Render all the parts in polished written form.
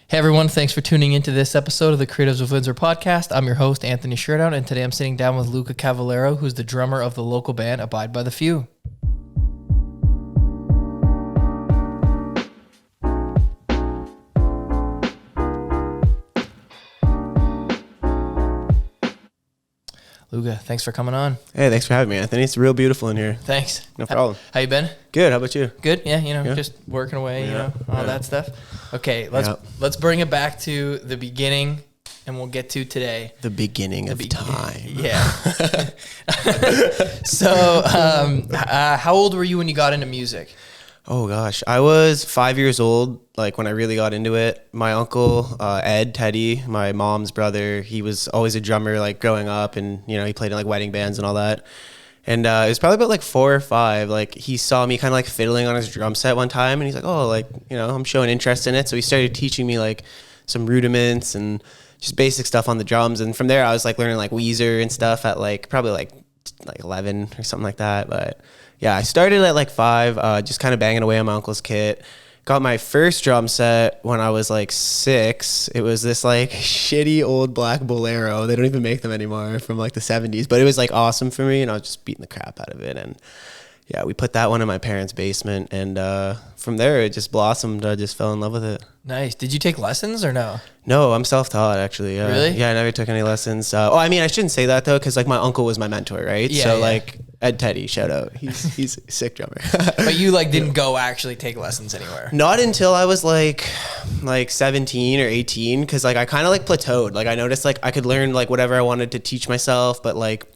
Hey everyone, thanks for tuning into this episode of the Creatives of Windsor Podcast. I'm your host, Anthony Shirdown, and today I'm sitting down with Luca Cavallaro, who's the drummer of the local band Abide by the Few. Luca, thanks for coming on. Hey, thanks for having me, Anthony. It's real beautiful in here. Thanks. No problem. How you been? Good. How about you? Good. Yeah, just working away, all that stuff. Okay, let's bring it back to the beginning, and we'll get to today. The beginning of time. Yeah. So, how old were you when you got into music? Oh gosh, I was 5 years old. Like when I really got into it. My uncle Teddy, my mom's brother, he was always a drummer. Like growing up, and he played in like wedding bands and all that. And it was probably about like 4 or 5. Like he saw me kind of like fiddling on his drum set one time, and he's like, "Oh, like I'm showing interest in it." So he started teaching me like some rudiments and just basic stuff on the drums. And from there, I was like learning like Weezer and stuff at like probably like 11 or something like that. But yeah, I started at like 5, just kind of banging away on my uncle's kit. Got my first drum set when I was like 6. It was this like shitty old black Bolero. They don't even make them anymore, from like the 70s. But it was like awesome for me, and I was just beating the crap out of it. And yeah, we put that one in my parents' basement, and from there it just blossomed. I just fell in love with it. Nice. Did you take lessons or no? No, I'm self-taught actually. Really? Yeah, I never took any lessons. I mean, I shouldn't say that though, because like my uncle was my mentor, right? Yeah, so yeah. like Ed Teddy, shout out. He's a sick drummer. But you like didn't go actually take lessons anywhere? Not until I was like 17 or 18, because like I kind of like plateaued. Like I noticed like I could learn like whatever I wanted to teach myself, but like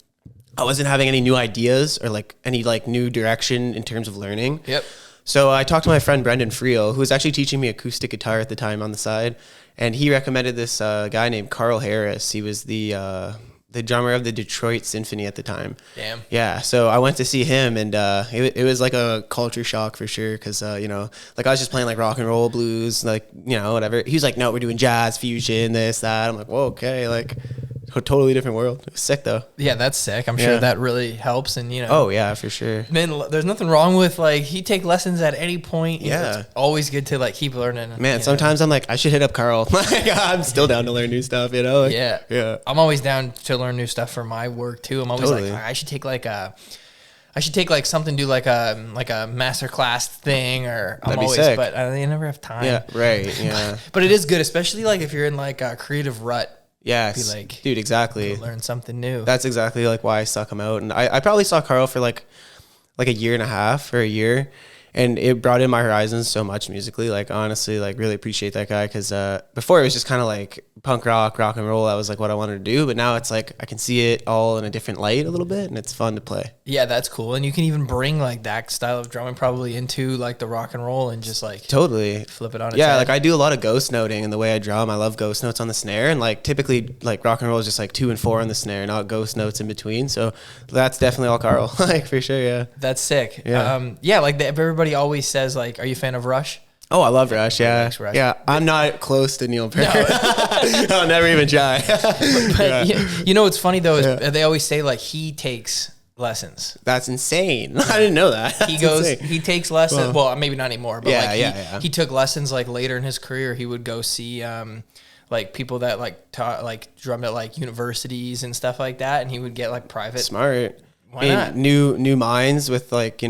I wasn't having any new ideas or like any like new direction in terms of learning. Yep. So I talked to my friend Brendan Friel, who was actually teaching me acoustic guitar at the time on the side, and he recommended this guy named Carl Harris. He was the drummer of the Detroit Symphony at the time. Damn. Yeah. So I went to see him, and it was like a culture shock for sure, because like I was just playing like rock and roll, blues, like whatever. He was like, "No, we're doing jazz, fusion, this, that." I'm like, "Whoa, okay." Like a totally different world. It was sick though. Yeah, that's sick. I'm sure that really helps. And Oh yeah, for sure. Man, there's nothing wrong with like he take lessons at any point. Yeah. It's always good to like keep learning. Man, sometimes I'm like, I should hit up Carl. Like I'm still down to learn new stuff, Like, yeah. I'm always down to learn new stuff for my work too. I'm always Totally. like, I should take like something, do like a master class thing, or That'd I'm be always, sick. but I never have time. Yeah, right. Yeah. But it is good, especially like if you're in like a creative rut. Yes. Be like, dude, exactly. Learn something new. That's exactly like why I suck him out. And I probably saw Carl for like a year and a half or a year, and it brought in my horizons so much musically. Like honestly, like really appreciate that guy, because before it was just kind of like punk rock and roll. That was like what I wanted to do, but now it's like I can see it all in a different light a little bit, and it's fun to play. Yeah, that's cool. And you can even bring like that style of drumming probably into like the rock and roll, and just like totally flip it on its yeah head. Like I do a lot of ghost noting in the way I drum. I love ghost notes on the snare, and like typically like rock and roll is just like 2 and 4 on the snare, not ghost notes in between. So that's definitely all Carl. Like for sure. Yeah, that's sick. Yeah. Like everybody always says like, are you a fan of Rush? Oh, I love Rush. Yeah. Rush. Yeah. I'm not close to Neil Peart. No. I'll never even try. But what's funny though is they always say like he takes lessons. That's insane. I didn't know that. He takes lessons. Well, maybe not anymore, but he took lessons like later in his career. He would go see like people that like taught like drummed at like universities and stuff like that, and he would get like private. Smart. Why not? New minds with like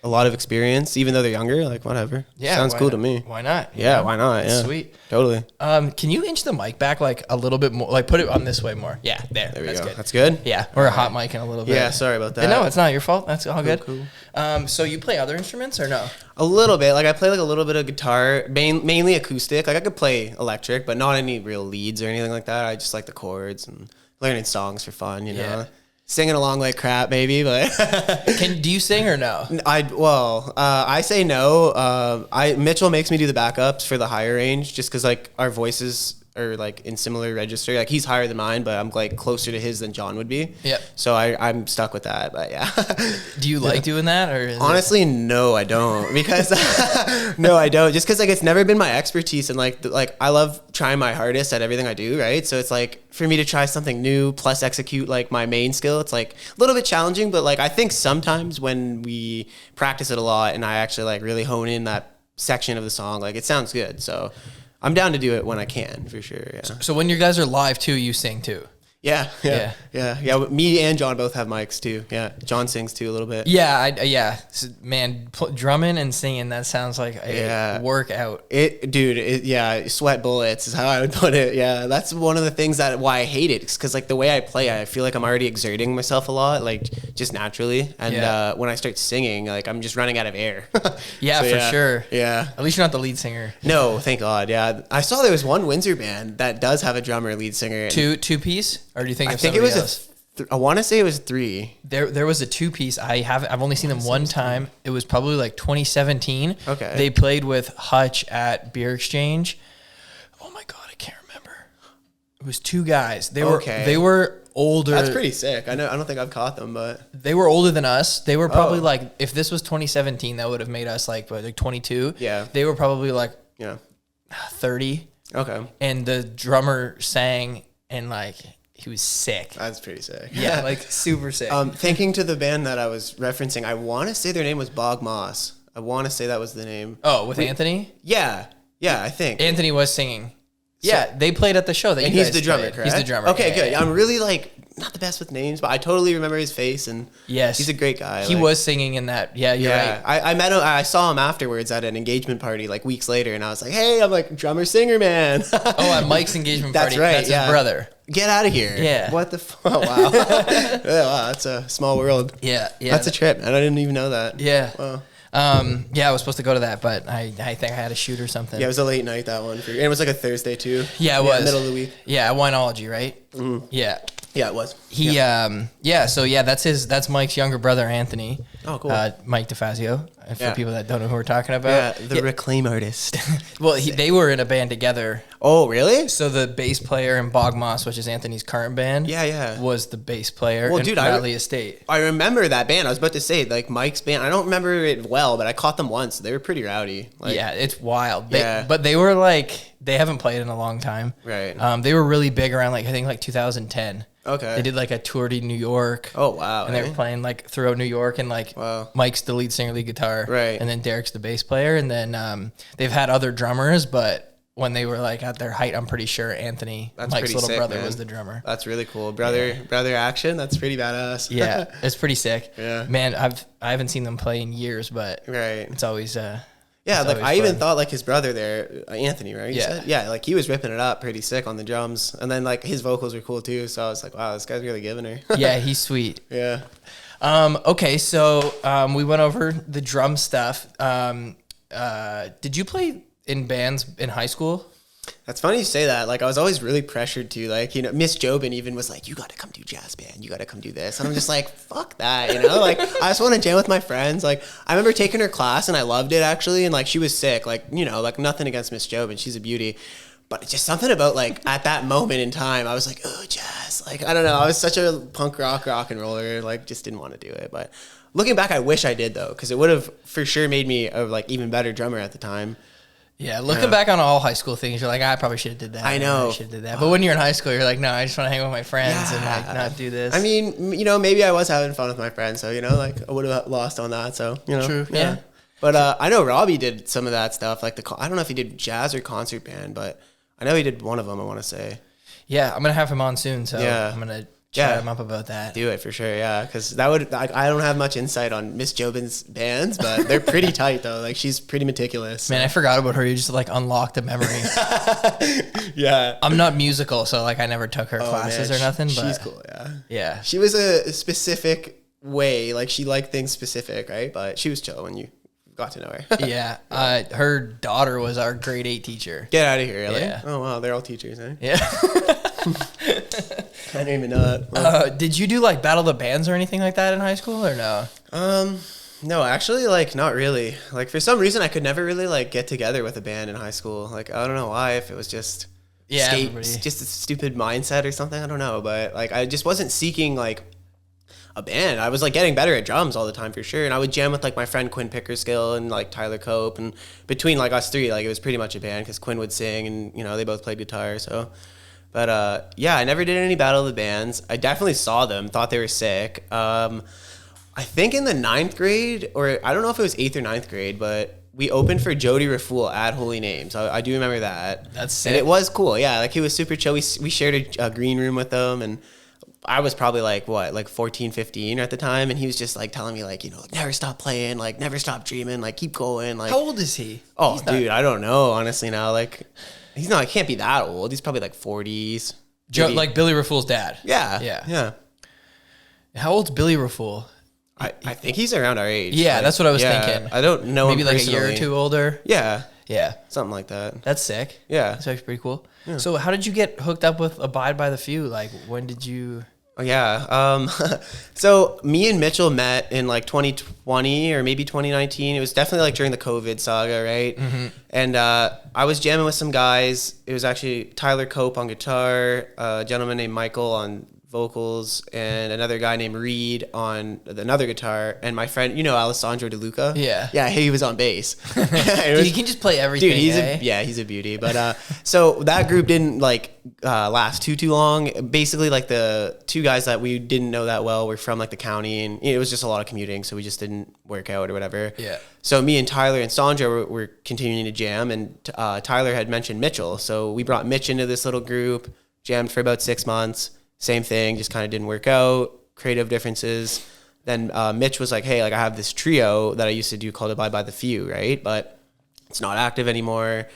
a lot of experience, even though they're younger. Like whatever. Yeah, sounds cool to me. Why not? Yeah, why not? Yeah, sweet. Totally. Can you inch the mic back like a little bit more? Like put it on this way more. Yeah, there we go. Good. That's good. Yeah, or a hot mic in a little bit. Yeah, sorry about that. No, it's not your fault. That's all good. Cool. So you play other instruments or no? A little bit. Like I play like a little bit of guitar, mainly acoustic. Like I could play electric, but not any real leads or anything like that. I just like the chords and learning songs for fun. Yeah. Singing along like crap, maybe, but do you sing or no? I say no. Mitchell makes me do the backups for the higher range, just because like our voices are like in similar register. Like he's higher than mine, but I'm like closer to his than John would be. Yep. So I'm stuck with that. But yeah. Do you like doing that, or honestly, no, I don't, because no, I don't. Just because like it's never been my expertise, and like I love trying my hardest at everything I do. Right. So it's like for me to try something new plus execute like my main skill, it's like a little bit challenging. But like I think sometimes when we practice it a lot and I actually like really hone in that section of the song, like it sounds good. So I'm down to do it when I can, for sure. Yeah. So when you guys are live too, you sing too? Yeah. Me and John both have mics too. Yeah, John sings too a little bit. Yeah. So, man, drumming and singing, that sounds like a workout. Sweat bullets is how I would put it. Yeah, that's one of the things why I hate it, because like the way I play, I feel like I'm already exerting myself a lot, like just naturally. And when I start singing, like I'm just running out of air. For sure. Yeah. At least you're not the lead singer. No, thank God. Yeah, I saw there was one Windsor band that does have a drummer lead singer. Two piece. Or do you think? I think it was I want to say it was 3. There was a 2-piece. I've only seen them one time. It was probably like 2017. Okay. They played with Hutch at Beer Exchange. Oh my God, I can't remember. It was 2 guys. They were older. That's pretty sick. I don't think I've caught them, but they were older than us. They were probably like, if this was 2017, that would have made us like 22. Yeah. They were probably like 30. Okay. And the drummer sang and like. He was sick. That's pretty sick. Yeah, like super sick. Thinking to the band that I was referencing, I want to say their name was Bog Moss. I want to say that was the name. Oh, with Anthony? Yeah, I think. Anthony was singing. Yeah, they played at the show. And he's the drummer, correct? He's the drummer. Okay, good. I'm really like not the best with names, but I totally remember his face, and he's a great guy. He was singing in that. Yeah, you're right. I met him. I saw him afterwards at an engagement party like weeks later, and I was like, "Hey, I'm like drummer singer, man." At Mike's engagement party. That's right. That's his brother. Get out of here. Yeah. What the fuck? Oh, wow. Wow, that's a small world. Yeah. That's a trip, and I didn't even know that. Yeah. Wow. I was supposed to go to that, but I think I had a shoot or something. Yeah, it was a late night, that one. And it was like a Thursday too. Yeah, it was. Middle of the week. Yeah, Wineology, right? Mm-hmm. Yeah. Yeah, it was. That's Mike's younger brother, Anthony. Oh, cool. Mike DeFazio, for people that don't know who we're talking about. Yeah, the Reclaim artist. Well, they were in a band together. Oh, really? So the bass player in Bog Moss, which is Anthony's current band, was the bass player in Bradley Estate. I remember that band. I was about to say, like, Mike's band. I don't remember it well, but I caught them once. They were pretty rowdy. Like, yeah, it's wild. But they were like, they haven't played in a long time. Right. They were really big around, like, I think, like 2010. Okay. They did like a tour to New York. Oh, wow. And they were playing like throughout New York, and like Mike's the lead singer, lead guitar. Right. And then Derek's the bass player. And then they've had other drummers, but when they were like at their height, I'm pretty sure Anthony, Mike's little brother, was the drummer. That's really cool. Brother action. That's pretty badass. Yeah. It's pretty sick. Yeah. Man, I haven't seen them play in years, but it's always yeah, like I even thought like his brother there, Anthony, right? Yeah, like he was ripping it up pretty sick on the drums, and then like his vocals were cool too. So I was like, wow, this guy's really giving her. Yeah, he's sweet. Yeah. Okay, so we went over the drum stuff. Did you play in bands in high school? That's funny you say that. Like I was always really pressured to, like, you know, Miss Jobin even was like, you got to come do jazz band. You got to come do this. And I'm just like, fuck that, you know? Like I just want to jam with my friends. Like I remember taking her class and I loved it actually. And like she was sick. Like, you know, like nothing against Miss Jobin. She's a beauty. But just something about like at that moment in time, I was like, oh, jazz. Like, I don't know. I was such a punk rock and roller. Like just didn't want to do it. But looking back, I wish I did though. Cause it would have for sure made me a like even better drummer at the time. Yeah, looking back on all high school things, you're like, I probably should have did that. I know. I should have did that. But when you're in high school, you're like, no, I just want to hang with my friends and like not do this. I mean, you know, maybe I was having fun with my friends, so, you know, like I would have lost on that. So, you know. True. Yeah. But I know Robbie did some of that stuff. Like I don't know if he did jazz or concert band, but I know he did one of them, I want to say. Yeah, I'm going to have him on soon. So I'm going to chat him up about that. Do it for sure, yeah. Because that would, I don't have much insight on Miss Jobin's bands, but they're pretty tight though. Like she's pretty meticulous. Man, I forgot about her. You just like unlocked a memory. Yeah. I'm not musical, so like I never took her classes or nothing. But she's cool, yeah. Yeah. She was a specific way, like she liked things specific, right? But she was chill when you got to know her. Yeah. Her daughter was our grade 8 teacher. Get out of here, really? Yeah. Oh wow, they're all teachers, eh? Yeah. I didn't even know that. Did you do like Battle of the Bands or anything like that in high school or no? No, actually, like not really. Like for some reason, I could never really like get together with a band in high school. Like I don't know why. If it was just just a stupid mindset or something, I don't know. But like I just wasn't seeking like a band. I was like getting better at drums all the time for sure, and I would jam with like my friend Quinn Pickerskill and like Tyler Cope, and between like us three, like it was pretty much a band because Quinn would sing and you know they both played guitar. So. But yeah, I never did any Battle of the Bands. I definitely saw them, thought they were sick. I think in the 9th grade, or I don't know if it was 8th or 9th grade, but we opened for Jody Raffoul at Holy Names. I do remember that. That's sick. And it was cool. Yeah, like he was super chill. We shared a green room with him, and I was probably like 14, 15 at the time, and he was just like telling me like, never stop playing, like never stop dreaming, like keep going. Like, how old is he? Oh, dude, I don't know honestly now. Like, he can't be that old. He's probably like 40s. Like Billy Raffoul's dad. Yeah. How old's Billy Raffoul? I think he's around our age. Yeah, like, that's what I was thinking. I don't know. Maybe like a year or two older. Yeah. Yeah. Something like that. That's sick. Yeah. That's actually pretty cool. Yeah. So how did you get hooked up with Abide by the Few? Like, when did you... Oh, yeah. So me and Mitchell met in like 2020 or maybe 2019. It was definitely like during the COVID saga, right? Mm-hmm. And I was jamming with some guys. It was actually Tyler Cope on guitar, a gentleman named Michael on vocals, and another guy named Reed on another guitar, and my friend, Alessandro De Luca. Yeah, he was on bass. Dude, he can just play everything. Dude, he's a beauty. But so that group didn't last too long. Basically, like the two guys that we didn't know that well were from like the county, and it was just a lot of commuting, so we just didn't work out or whatever. Yeah. So me and Tyler and Sandra were continuing to jam, and Tyler had mentioned Mitchell, so we brought Mitch into this little group, jammed for about 6 months. Same thing, just kind of didn't work out, creative differences. Then Mitch was like, hey, like I have this trio that I used to do called Abide by the Few, right? But it's not active anymore.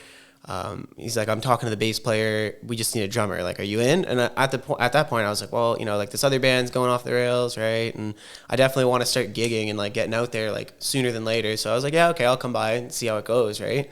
He's like, I'm talking to the bass player. We just need a drummer. Like, are you in? And at that point, I was like, well, like this other band's going off the rails, right? And I definitely want to start gigging and like getting out there like sooner than later. So I was like, yeah, okay, I'll come by and see how it goes, right?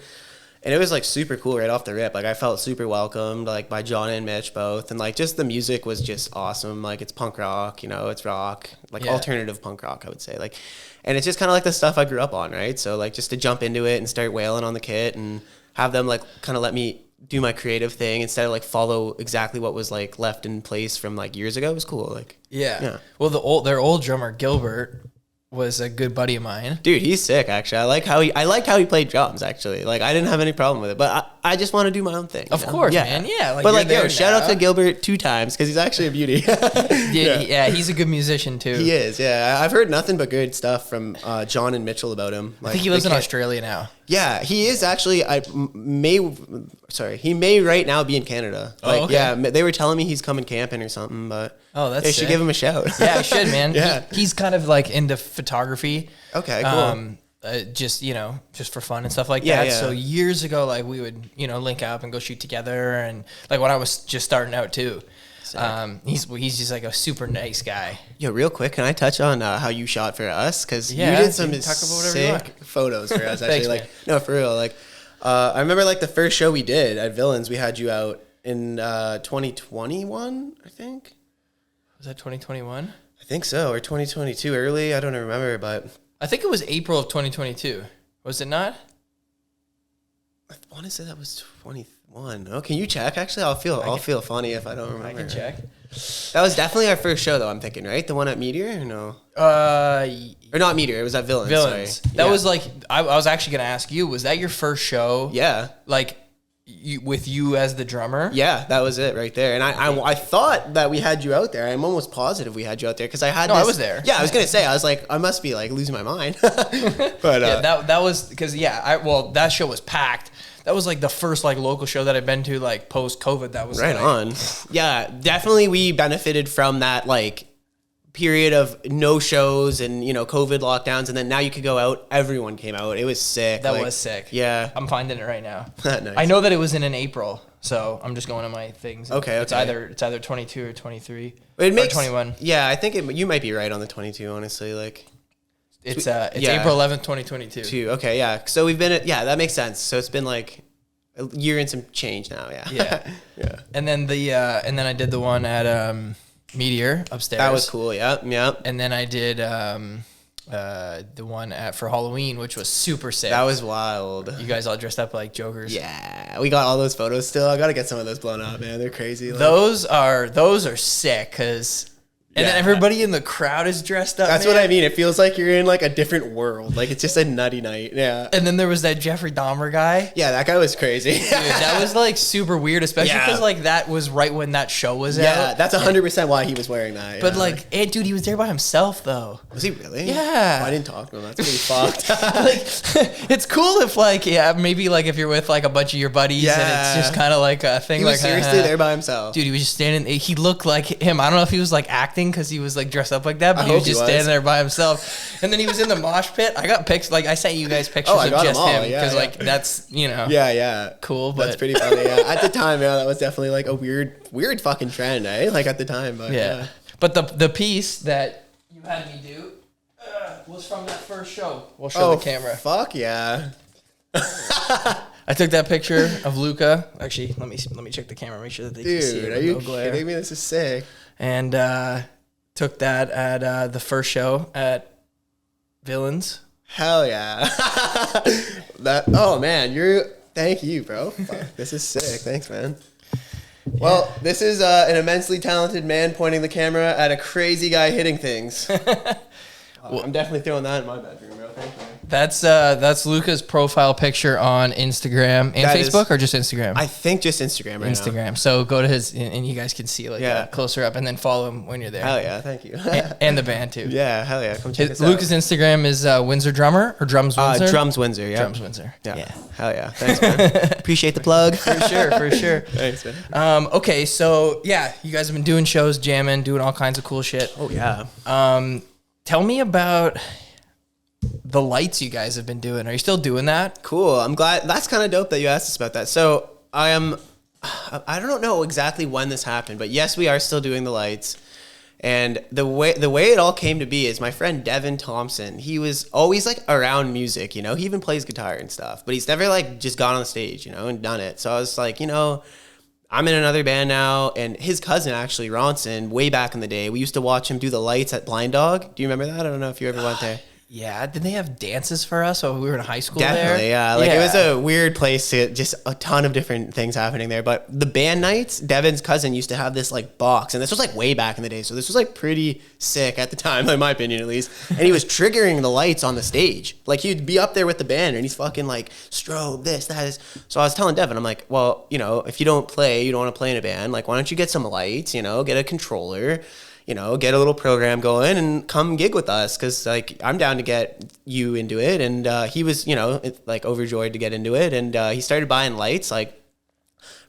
And it was like super cool right off the rip. Like I felt super welcomed like by John and Mitch both. And like just the music was just awesome. Like it's punk rock, it's rock, like alternative punk rock, I would say. Like, and it's just kind of like the stuff I grew up on, right? So like just to jump into it and start wailing on the kit and have them like kind of let me do my creative thing instead of like follow exactly what was like left in place from like years ago was cool. Like, yeah. Well, their old drummer Gilbert was a good buddy of mine. Dude, he's sick actually. I like how he played drums actually. Like I didn't have any problem with it, but I just want to do my own thing. Of course, man. Yeah. But like, shout out to Gilbert 2 times because he's actually a beauty. yeah, he's a good musician too. He is. Yeah, I've heard nothing but good stuff from John and Mitchell about him. Like, I think he lives in Australia now. Yeah, he is actually. He may right now be in Canada. Like, okay. Yeah, they were telling me he's coming camping or something, but that's they should give him a shout. Yeah, I should, man. Yeah, he's kind of like into photography. Okay, cool. Just for fun and stuff like that. Yeah. So years ago, like we would link up and go shoot together, and like when I was just starting out too. He's just like a super nice guy. Yo, real quick, can I touch on how you shot for us? Because you did some sick photos for us. Actually, Thanks, no, for real. Like, I remember like the first show we did at Villains, we had you out in 2021, I think. Was that 2021? I think so, or 2022 early. I don't remember, but I think it was April of 2022. Was it not? I want to say that was 21. Oh, can you check? Actually, I'll feel funny if I don't remember. I can check. That was definitely our first show, though. I'm thinking, right? The one at Meteor, or no? Or not Meteor. It was at Villains. Villains. Sorry. That was like I was actually gonna ask you. Was that your first show? Yeah. Like, with you as the drummer? Yeah, that was it right there. And I thought that we had you out there. I'm almost positive we had you out there because I had. I was there. Yeah, I was gonna say. I was like, I must be like losing my mind. But that was because that show was packed. That was like the first like local show that I've been to like post COVID. That was right on. Yeah, definitely we benefited from that like period of no shows and COVID lockdowns, and then now you could go out. Everyone came out. It was sick. That was sick. Yeah, I'm finding it right now. Nice. I know that it was in April, so I'm just going to my things. Okay. It's either 22 or 23. It makes 21. Yeah, I think you might be right on the 22. Honestly, like. It's April 11th, 2022. Okay, yeah. So we've been that makes sense. So it's been like a year and some change now, yeah. Yeah. Yeah. And then and then I did the one at Meteor upstairs. That was cool, yeah. And then I did the one for Halloween, which was super sick. That was wild. You guys all dressed up like Jokers. Yeah. We got all those photos still. I got to get some of those blown up, man. They're crazy. Those are sick cuz And then everybody in the crowd is dressed up. That's what I mean. It feels like you're in like a different world. Like it's just a nutty night. Yeah. And then there was that Jeffrey Dahmer guy. Yeah, that guy was crazy. Dude, that was like super weird, especially because like that was right when that show was out. Yeah, that's 100% why he was wearing that. But like, dude, he was there by himself though. Was he really? Yeah. Oh, I didn't talk to him. That's pretty fucked. Like, it's cool if like, maybe like if you're with like a bunch of your buddies and it's just kind of like a thing. He was seriously there by himself. Dude, he was just standing. He looked like him. I don't know if he was like acting because he was like dressed up like that, but he was just standing there by himself. And then he was in the mosh pit. I got pics. Like I sent you guys pictures of just him because like that's cool. But that's pretty funny. Yeah, at the time, that was definitely like a weird fucking trend, eh? Like at the time, but yeah. But the piece that you had me do was from that first show. We'll show the camera. Fuck yeah. I took that picture of Luca. Actually, let me check the camera, make sure that they can see it. Dude, are you kidding me? This is sick. And took that at the first show at Villains. Hell yeah. Oh man, thank you, bro. Fuck, this is sick. Thanks, man. Well, this is an immensely talented man pointing the camera at a crazy guy hitting things. I'm definitely throwing that in my bedroom, bro. Thank you. That's Luca's profile picture on Instagram and Facebook, or just Instagram? I think just Instagram right now. Instagram. So go to his, and you guys can see closer up, and then follow him when you're there. Hell yeah, thank you. and the band too. Yeah, hell yeah. Come check us out. Luca's Instagram is Windsor Drummer or Drums Windsor? Drums Windsor, yeah. Drums Windsor. Yeah. Hell yeah. Thanks, man. Appreciate the plug. For sure. Thanks, man. Okay, so yeah, you guys have been doing shows, jamming, doing all kinds of cool shit. Oh yeah. Tell me about the lights you guys have been doing. Are you still doing that? Cool. I'm glad. That's kind of dope that you asked us about that. So I don't know exactly when this happened, but yes, we are still doing the lights. And the way it all came to be is my friend Devin Thompson, he was always like around music, he even plays guitar and stuff, but he's never like just gone on the stage, and done it. So I was like, I'm in another band now, and his cousin, actually, Ronson, way back in the day, we used to watch him do the lights at Blind Dog. Do you remember that? I don't know if you ever went there. Yeah, did they have dances for us while we were in high school? Definitely, yeah. It was a weird place to just a ton of different things happening there. But the band nights, Devin's cousin used to have this like box, and this was like way back in the day, so this was like pretty sick at the time, in my opinion at least. And he was triggering the lights on the stage. Like he'd be up there with the band, and he's fucking like strobe this, that is. So I was telling Devin, I'm like, well, if you don't want to play in a band, like why don't you get some lights, get a controller, get a little program going and come gig with us, because like I'm down to get you into it. And he was like overjoyed to get into it, and he started buying lights like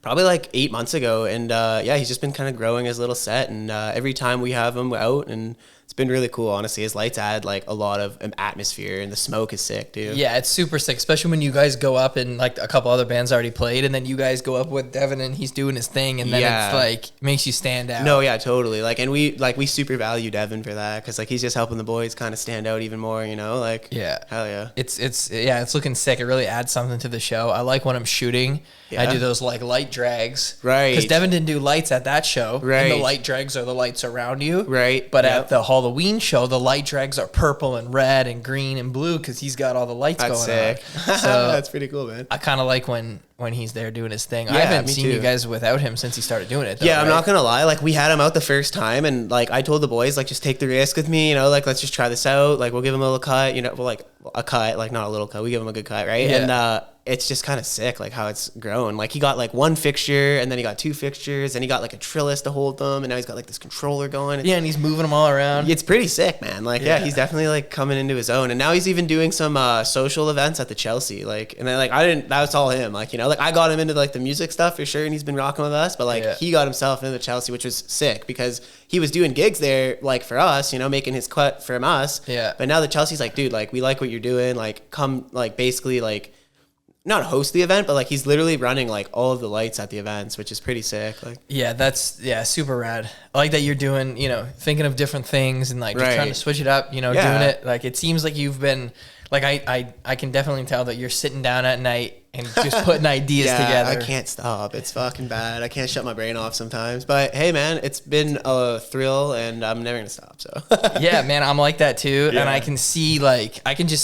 probably like 8 months ago, and he's just been kind of growing his little set, and every time we have him out, and it's been really cool, honestly. His lights add like a lot of atmosphere, and the smoke is sick too. Yeah, it's super sick, especially when you guys go up and like a couple other bands already played, and then you guys go up with Devin and he's doing his thing, and then it's like makes you stand out. No, yeah, totally. Like, and we super value Devin for that, because like he's just helping the boys kind of stand out even more, like hell yeah. It's looking sick. It really adds something to the show. I like when I'm shooting. Yeah. I do those like light drags, right? Because Devin didn't do lights at that show, right? And the light drags are the lights around you, right? But at the Halloween show, the light drags are purple and red and green and blue, because he's got all the lights going sick. on. So that's pretty cool, man. I kind of like when he's there doing his thing. I haven't seen you guys without him since he started doing it, though, I'm not gonna lie. Like, we had him out the first time, and like I told the boys, like, just take the risk with me, like let's just try this out. Like, we'll give him a little cut, like a cut, like not a little cut. We give him a good cut, right? Yeah. And it's just kind of sick, like how it's grown. Like, he got like one fixture, and then he got two fixtures, and he got like a trellis to hold them, and now he's got like this controller going. And he's moving them all around. It's pretty sick, man. Like, he's definitely like coming into his own, and now he's even doing some social events at the Chelsea. Like, and then like that was all him. Like, like I got him into like the music stuff for sure, and he's been rocking with us. But like he got himself into the Chelsea, which was sick, because he was doing gigs there like for us, making his cut from us. Yeah. But now the Chelsea's like, dude, like we like what you're doing. Like, come, like basically like not host the event, but like he's literally running like all of the lights at the events, which is pretty sick. Like, that's super rad. I like that you're doing, thinking of different things and like just trying to switch it up, doing it. Like, it seems like you've been like, I can definitely tell that you're sitting down at night and just putting ideas together. I can't stop. It's fucking bad. I can't shut my brain off sometimes. But hey, man, it's been a thrill, and I'm never gonna stop. So yeah, man, I'm like that too. Yeah. And I can just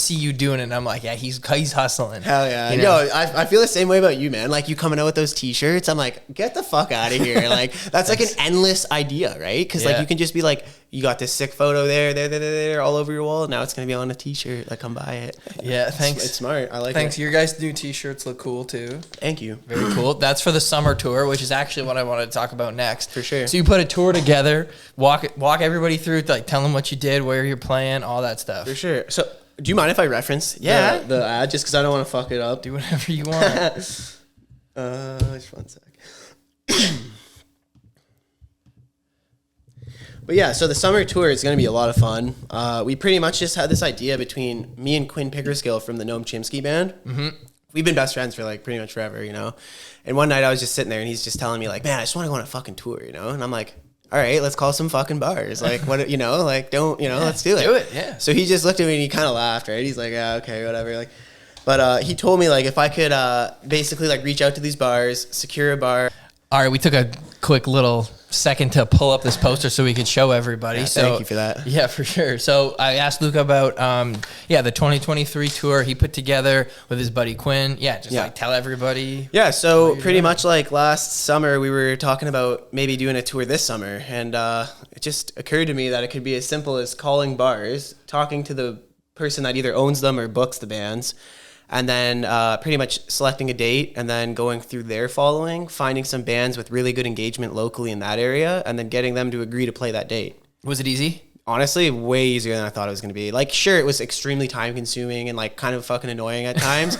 see you doing it. And I'm like, yeah, he's hustling. Hell yeah. Yo, I feel the same way about you, man. Like, you coming out with those t-shirts, I'm like, get the fuck out of here. Like, that's like an endless idea, right? Because like you can just be like you got this sick photo there, all over your wall. Now it's going to be on a t-shirt. Like, come buy it. Yeah, thanks. It's smart. I like it. Thanks. Your guys' new t-shirts look cool too. Thank you. Very cool. That's for the summer tour, which is actually what I wanted to talk about next. For sure. So you put a tour together, walk everybody through, like tell them what you did, where you're playing, all that stuff. For sure. So do you mind if I reference the ad just because I don't want to fuck it up? Do whatever you want. Just one sec. But yeah, so the summer tour is going to be a lot of fun. We pretty much just had this idea between me and Quinn Pickerskill from the Noam Chomsky band. Mm-hmm. We've been best friends for like pretty much forever, you know? And one night I was just sitting there and he's just telling me like, man, I just want to go on a fucking tour, you know? And I'm like, all right, let's call some fucking bars. Like, what, you know, like, don't, you know, let's do it. Do it, yeah. So he just looked at me and he kind of laughed, right? He's like, yeah, okay, whatever. Like, but he told me like if I could basically like reach out to these bars, secure a bar. All right, we took a quick little second to pull up this poster so we could show everybody. Yeah, so thank you for that. Yeah, for sure. So I asked Luca about the 2023 tour he put together with his buddy Quinn. Like tell everybody. Yeah, so pretty much like last summer we were talking about maybe doing a tour this summer, and it just occurred to me that it could be as simple as calling bars, talking to the person that either owns them or books the bands, and then pretty much selecting a date and then going through their following, finding some bands with really good engagement locally in that area, and then getting them to agree to play that date. Was it easy? Honestly, way easier than I thought it was going to be. Like, sure, it was extremely time consuming and like kind of fucking annoying at times,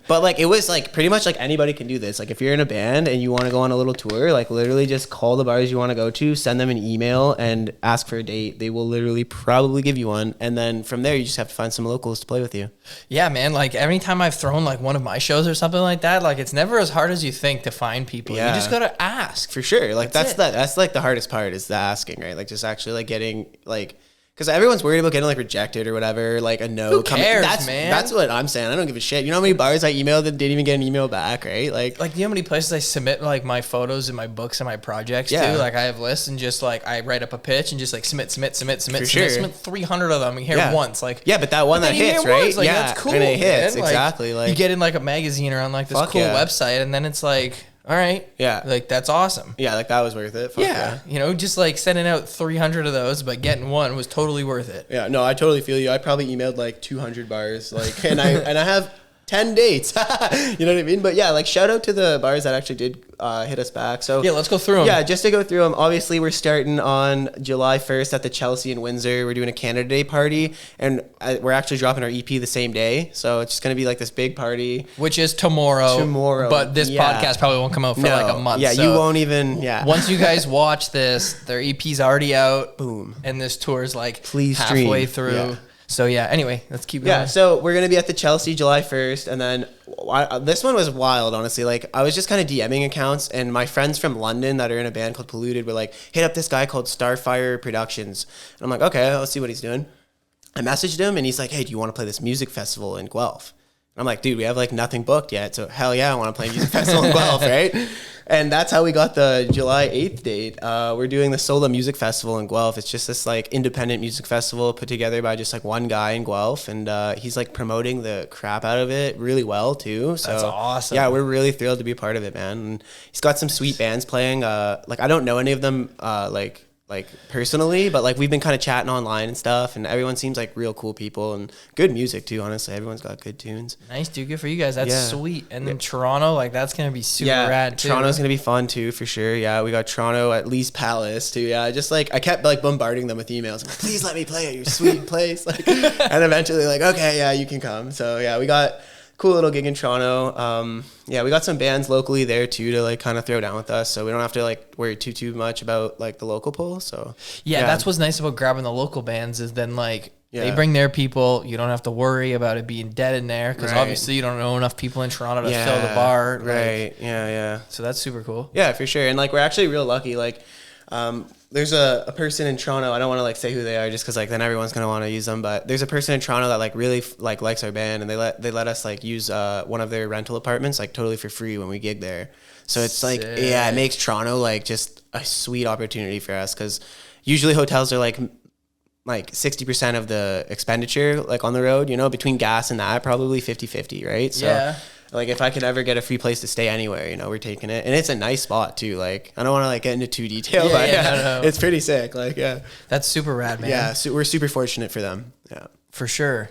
but like it was like pretty much like anybody can do this. Like if you're in a band and you want to go on a little tour, like literally just call the bars you want to go to, send them an email and ask for a date. They will literally probably give you one. And then from there, you just have to find some locals to play with you. Yeah, man. Like every time I've thrown like one of my shows or something like that, like it's never as hard as you think to find people. Yeah. You just got to ask. For sure. Like that's like the hardest part is the asking, right? Like just actually like getting like, because everyone's worried about getting like rejected or whatever, like a no. Who cares, man? That's what I'm saying. I don't give a shit. You know how many bars I emailed that didn't even get an email back, right? Like you know how many places I submit like my photos and my books and my projects to? Like I have lists and just like I write up a pitch and just like submit. For sure. Submit 300 of them here once. Like but that one that hits, right? Like, that's cool. And it hits, man. exactly. Like you get in like a magazine or on like this cool website, and then it's like, all right. Yeah. Like, that's awesome. Yeah, like, that was worth it. Yeah. You know, just, like, sending out 300 of those, but getting one was totally worth it. Yeah, no, I totally feel you. I probably emailed, like, 200 bars, like, and I have 10 dates. You know what I mean? But, yeah, like, shout out to the bars that actually did hit us back. So yeah, let's go through them. Yeah, just to go through them. Obviously, we're starting on July 1st at the Chelsea in Windsor. We're doing a Canada Day party, and we're actually dropping our EP the same day. So it's just going to be like this big party. Which is tomorrow. But this podcast probably won't come out for like a month. Yeah, so you won't even, once you guys watch this, their EP's already out. Boom. And this tour's like Please halfway stream. through. Yeah. So yeah, anyway, let's keep going. Yeah, so we're going to be at the Chelsea July 1st, and then this one was wild, honestly. Like, I was just kind of DMing accounts, and my friends from London that are in a band called Polluted were like, hit up this guy called Starfire Productions. And I'm like, okay, let's see what he's doing. I messaged him, and he's like, hey, do you want to play this music festival in Guelph? And I'm like, dude, we have like nothing booked yet, so hell yeah, I want to play a music festival in Guelph, right? And that's how we got the July 8th date. We're doing the Sola Music Festival in Guelph. It's just this like independent music festival put together by just like one guy in Guelph, and he's like promoting the crap out of it really well too. So that's awesome. Yeah, we're really thrilled to be a part of it, man. And he's got some sweet bands playing. Like I don't know any of them like personally, but like we've been kind of chatting online and stuff, and everyone seems like real cool people and good music too. Honestly, everyone's got good tunes. Nice, dude. Good for you guys. That's sweet. And then Toronto, like that's gonna be super rad too. Toronto's gonna be fun too for sure. Yeah, we got Toronto at Lee's Palace too. Yeah, just like I kept like bombarding them with emails. I'm like, please let me play at your sweet place. Like, and eventually like, okay, yeah, you can come. So yeah, we got cool little gig in Toronto. Yeah, we got some bands locally there too to like kind of throw down with us, so we don't have to like worry too much about like the local pool. So yeah, that's what's nice about grabbing the local bands is then like they bring their people. You don't have to worry about it being dead in there because obviously you don't know enough people in Toronto to fill the bar. Right. Like, yeah. So that's super cool. Yeah, for sure. And like we're actually real lucky. Like there's a person in Toronto. I don't want to like say who they are just because like then everyone's gonna want to use them. But there's a person in Toronto that like really like likes our band, and they let us like use one of their rental apartments like totally for free when we gig there. So it's like it makes Toronto like just a sweet opportunity for us because usually hotels are like 60% of the expenditure like on the road. You know, between gas and that probably 50-50, right? So Like if I could ever get a free place to stay anywhere, you know, we're taking it. And it's a nice spot too. Like I don't want to like get into too detail, but no. It's pretty sick. Like that's super rad, man. Yeah, so we're super fortunate for them. Yeah. For sure.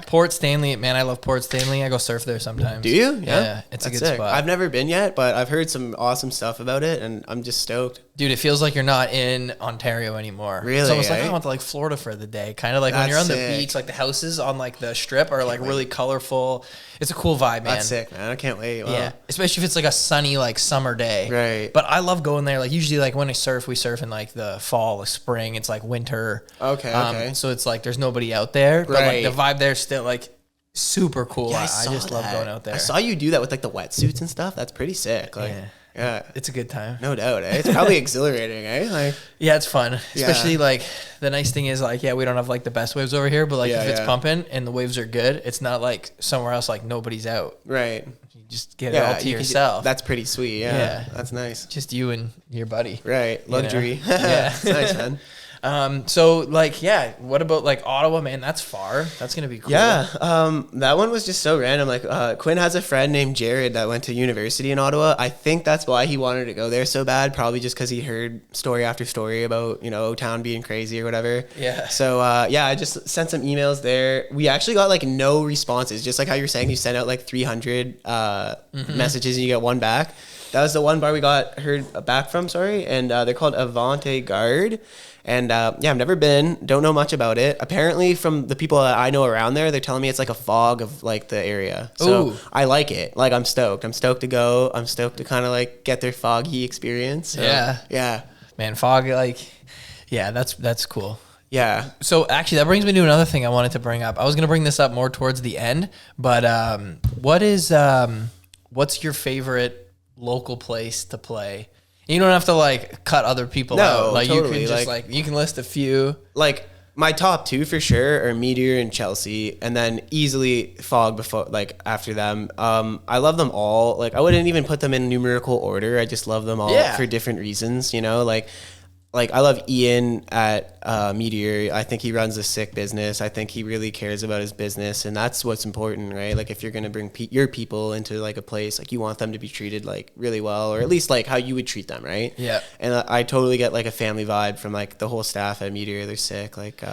Port Stanley, man, I love Port Stanley. I go surf there sometimes. Do you? Yeah, it's a good spot. I've never been yet, but I've heard some awesome stuff about it, and I'm just stoked. Dude, it feels like you're not in Ontario anymore. Really? It's almost like I went to like Florida for the day. Kind of like when you're on the beach, like the houses on like the strip are like really colorful. It's a cool vibe, man. That's sick, man. I can't wait. Wow. Yeah, especially if it's like a sunny like summer day. Right. But I love going there. Like usually like when I surf, we surf in like the fall, spring. It's like winter. Okay. So it's like there's nobody out there. But like the vibe there's still like super cool. Yeah, I just love going out there. I saw you do that with like the wetsuits and stuff. That's pretty sick. Like, yeah, it's a good time. No doubt. Eh? It's probably exhilarating. Like, yeah, it's fun. Especially like the nice thing is like, we don't have like the best waves over here, but like if it's pumping and the waves are good, it's not like somewhere else like nobody's out. Right. You just get it all to yourself. That's pretty sweet. Yeah. That's nice. Just you and your buddy. Right. Luxury. You know? Yeah. It's nice, man. So like, what about like Ottawa, man? That's far. That's going to be cool. Yeah. That one was just so random. Like, Quinn has a friend named Jared that went to university in Ottawa. I think that's why he wanted to go there so bad. Probably just cause he heard story after story about, you know, O-Town being crazy or whatever. Yeah. So, I just sent some emails there. We actually got like no responses. Just like how you're saying, you sent out like 300, messages and you get one back. That was the one bar we got heard back from, and they're called Avante Garde. And I've never been, don't know much about it. Apparently from the people that I know around there, they're telling me it's like a fog of like the area. So I like it. Like I'm stoked. I'm stoked to go. I'm stoked to kind of like get their foggy experience. So, yeah. Man, fog, like, that's cool. Yeah. So actually that brings me to another thing I wanted to bring up. I was going to bring this up more towards the end, but what's your favorite local place to play? You don't have to like cut other people out. Like totally. You can just like you can list a few. Like my top two for sure are Meteor and Chelsea, and then easily Fog before like after them. I love them all. Like I wouldn't even put them in numerical order. I just love them all for different reasons. You know, like I love Ian at Meteor. I think he runs a sick business. I think he really cares about his business, and that's what's important, right? Like if you're gonna bring your people into like a place, like you want them to be treated like really well, or at least like how you would treat them, right? Yeah. And I totally get like a family vibe from like the whole staff at Meteor. They're sick. Like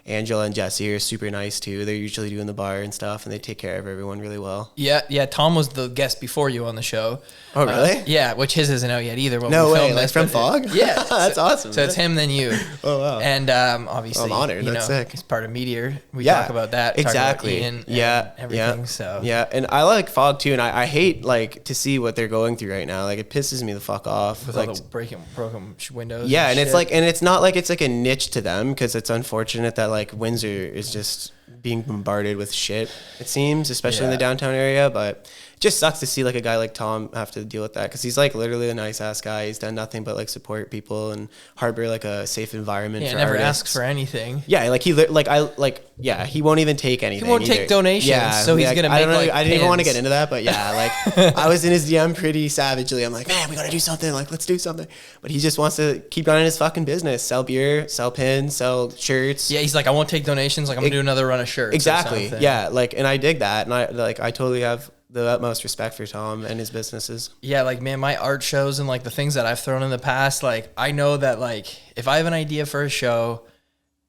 Angela and Jesse are super nice too. They're usually doing the bar and stuff, and they take care of everyone really well. Yeah. Tom was the guest before you on the show. Oh, really? Yeah, which his isn't out yet either. No way, like from Fog? Yeah. That's awesome. So it's him, then you. Oh, wow. And obviously, I'm honored. That's sick. He's part of Meteor. We talk about that. Exactly. Talk about Ian and everything. So yeah, and I like Fog too, and I hate like to see what they're going through right now. Like it pisses me the fuck off. With like all the broken windows. Yeah, and it's like, and it's not like it's like a niche to them, because it's unfortunate that like Windsor is just being bombarded with shit, it seems, especially in the downtown area. But it just sucks to see like a guy like Tom have to deal with that, because he's like literally a nice ass guy. He's done nothing but like support people and harbor like a safe environment for never artists. Asks for anything. Yeah, like he he won't even take anything. He won't either. Take donations. Yeah, so he's gonna make I didn't even want to get into that, but yeah, like I was in his DM pretty savagely. I'm like, man, we gotta do something. Like, let's do something. But he just wants to keep running his fucking business, sell beer, sell pins, sell shirts. Yeah, he's like, I won't take donations. Like I'm gonna do another run of shirts. Exactly. Yeah, like, and I dig that, and I totally have the utmost respect for Tom and his businesses. Yeah, like man, my art shows and like the things that I've thrown in the past, like I know that like if I have an idea for a show,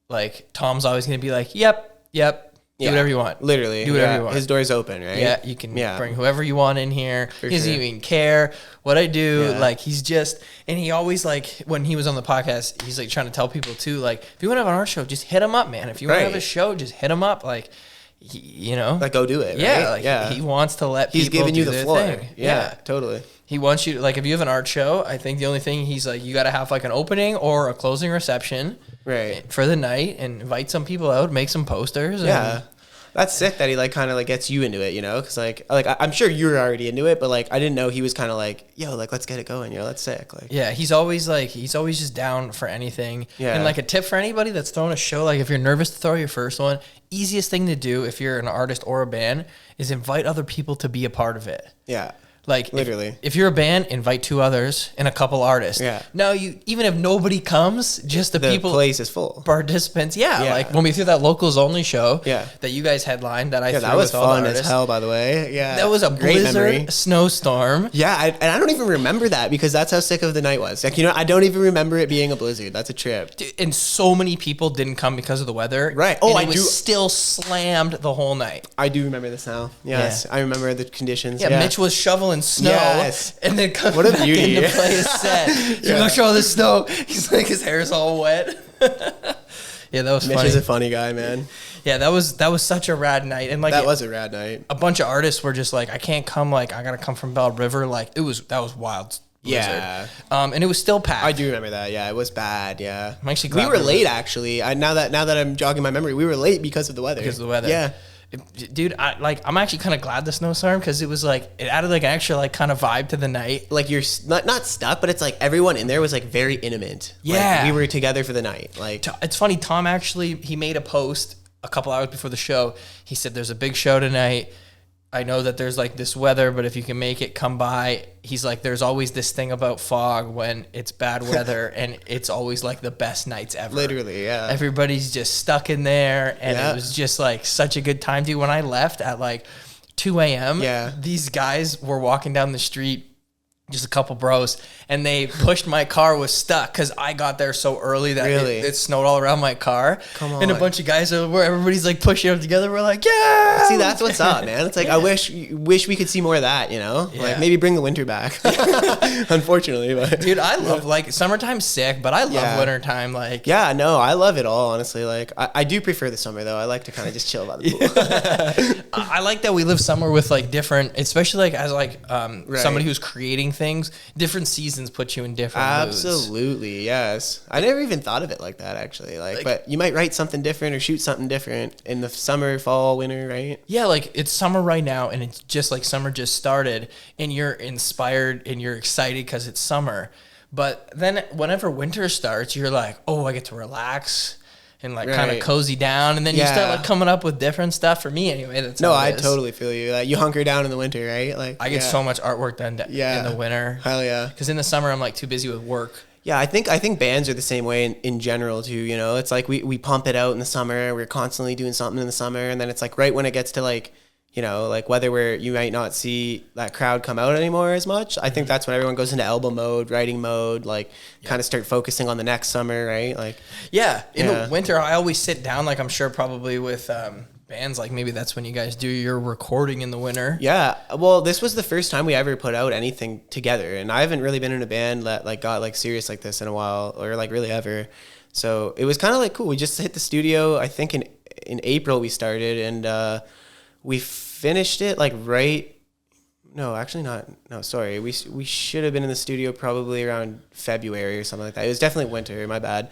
like Tom's always gonna be like, yep. Do whatever you want. Literally. Do whatever you want. His door's open, right? Yeah, you can bring whoever you want in here. He doesn't even care what I do. Yeah. Like he's just, and he always like, when he was on the podcast, he's like trying to tell people too, like, if you want to have an art show, just hit him up, man. If you want to have a show, just hit him up. Like, like go do it. Yeah. Right? Like he wants to let people He's giving you the floor. Thing. Yeah, totally. He wants you, like, if you have an art show, I think the only thing he's like, you got to have like an opening or a closing reception for the night, and invite some people out, make some posters. Yeah. That's sick that he like kind of like gets you into it, you know? Because like I'm sure you were already into it, but like I didn't know he was kind of like, yo, like let's get it going, you know? That's sick. Like he's always just down for anything. Yeah. And like a tip for anybody that's throwing a show, like if you're nervous to throw your first one, easiest thing to do if you're an artist or a band is invite other people to be a part of it. Yeah. Like, literally, if you're a band, invite 2 others and a couple artists. Yeah. No, even if nobody comes, just the people, place is full. Participants. Yeah, like when we threw that locals only show. That you guys headlined. That that was fun as hell. By the way, that was a blizzard, snowstorm. Yeah, and I don't even remember that because that's how sick of the night was. Like, I don't even remember it being a blizzard. That's a trip. Dude, and so many people didn't come because of the weather. Right. Oh, and it was still slammed the whole night. I do remember this now. Yes, I remember the conditions. Yeah, Mitch was shoveling snow and then coming back in to play his set. He's like, show the snow. He's like, his hair's all wet. Yeah, that was Mitch funny. Mitch is a funny guy, man. Yeah, that was such a rad night. And like that was a rad night. A bunch of artists were just like, I can't come, like I gotta come from Bell River. Like that was wild. Blizzard. Yeah. And it was still packed. I do remember that. Yeah, it was bad. Yeah. I'm actually glad we were late actually. Now that I'm jogging my memory, we were late because of the weather. Because of the weather. Yeah. Dude, I'm actually kind of glad the snowstorm because it was like it added like an extra like kind of vibe to the night. Like you're not stuck, but it's like everyone in there was like very intimate. Yeah, like we were together for the night. Like it's funny. Tom actually he made a post a couple hours before the show. He said, "There's a big show tonight. I know that there's like this weather, but if you can make it, come by." He's like, there's always this thing about fog when it's bad weather and it's always like the best nights ever. Literally, yeah. Everybody's just stuck in there and it was just like such a good time. Dude, when I left at like 2 a.m., these guys were walking down the street, just a couple bros, and they pushed my car was stuck because I got there so early that it snowed all around my car. Come on. And a bunch of guys where everybody's like pushing up together. We're like, yeah. See, that's what's up, man. It's like I wish we could see more of that, like maybe bring the winter back. Unfortunately, but dude, I love like summertime's sick, but I love wintertime. Like, no, I love it all. Honestly, like I do prefer the summer though. I like to kind of just chill by the pool. I like that we live somewhere with like different, especially like as like somebody who's creating things, different seasons put you in different moods. Absolutely, yes. I never even thought of it like that, actually. Like, but you might write something different or shoot something different in the summer, fall, winter, right? Yeah, like it's summer right now, and it's just like summer just started, and you're inspired and you're excited because it's summer. But then whenever winter starts, you're like, oh, I get to relax and like kind of cozy down, and then you start like coming up with different stuff. For me anyway, that's I totally feel you. Like you hunker down in the winter, right? Like I get so much artwork done in the winter. Hell yeah. Because in the summer I'm like too busy with work. Yeah, I think bands are the same way in general too. It's like we pump it out in the summer. We're constantly doing something in the summer, and then it's like right when it gets to like like weather where you might not see that crowd come out anymore as much. I think that's when everyone goes into album mode, writing mode, like kind of start focusing on the next summer, right? Like, in the winter, I always sit down, like I'm sure probably with bands, like maybe that's when you guys do your recording in the winter. Yeah. Well, this was the first time we ever put out anything together. And I haven't really been in a band that like got like serious like this in a while, or like really ever. So it was kind of like cool. We just hit the studio, I think in April we started, and we finished it like no, actually not. No, sorry. We should have been in the studio probably around February or something like that. It was definitely winter, my bad.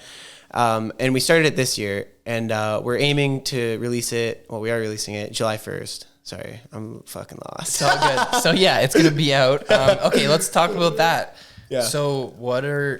And we started it this year, and we're aiming to release it. Well, we are releasing it July 1st. Sorry, I'm fucking lost. It's all good. So yeah, it's going to be out. Okay, let's talk about that. Yeah. So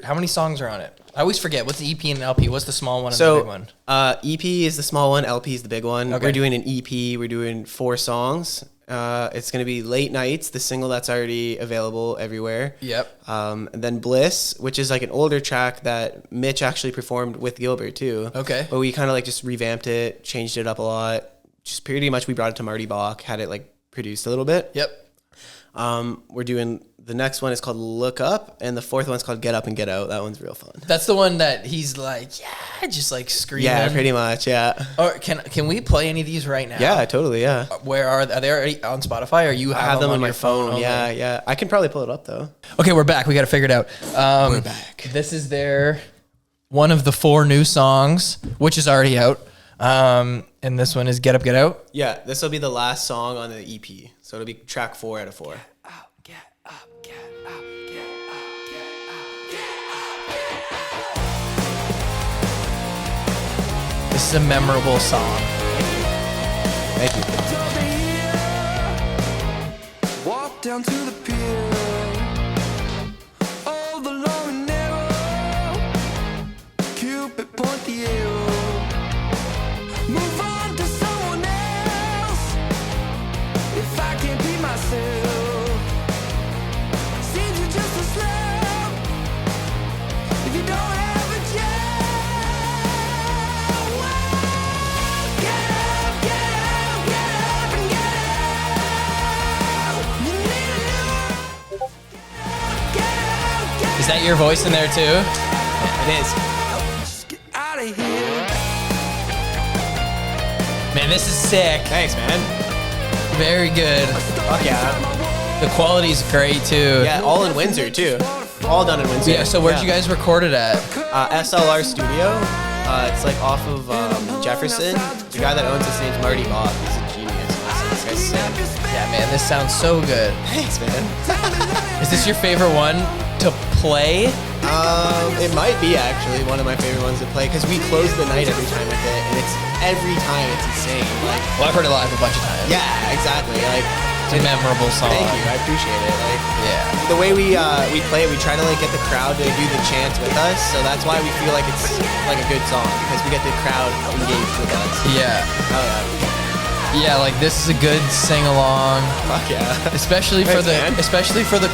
how many songs are on it? I always forget. What's the EP and an LP? What's the small one and the big one? EP is the small one. LP is the big one. Okay. We're doing an EP. We're doing 4 songs. It's going to be Late Nights, the single that's already available everywhere. Yep. And then Bliss, which is like an older track that Mitch actually performed with Gilbert too. Okay. But we kind of like just revamped it, changed it up a lot. Just pretty much we brought it to Marty Bach, had it like produced a little bit. Yep. We're doing... The next one is called Look Up, and the 4th one's called Get Up and Get Out. That one's real fun. That's the one that he's like, just like screaming. Yeah, pretty much, yeah. Or can we play any of these right now? Yeah, totally, yeah. Where are they already on Spotify, or you have them on your phone? Yeah. I can probably pull it up, though. Okay, we're back. We got to figure it out. We're back. This is one of the 4 new songs, which is already out. And this one is Get Up, Get Out? Yeah, this will be the last song on the EP. So it'll be track 4 out of 4. This is a memorable song. Thank you. Walk down to the pier. All the long and narrow. Cupid point the arrow. Move on to someone else. If I can't be myself, that your voice in there too? Yeah, it is. Just get out of here. Man, this is sick. Thanks, man. Very good. Fuck yeah. The quality's great too. Yeah, all in Windsor too. All done in Windsor. Yeah, so where'd you guys record it at? SLR Studio. It's like off of Jefferson. The guy that owns this name's Marty Bob. He's a genius. It's sick. Yeah, man, this sounds so good. Thanks, man. Is this your favorite one to play? It might be actually one of my favorite ones to play because we close the night every time with it, and every time it's insane. Like, well, I've heard it live a bunch of times. Yeah, exactly. Like, it's a memorable song. Thank you, I appreciate it. Like, yeah, the way we play it, we try to like get the crowd to do the chants with us, so that's why we feel like it's like a good song because we get the crowd engaged with us. Yeah. Oh yeah. Yeah, like this is a good sing along. Fuck yeah. Especially for the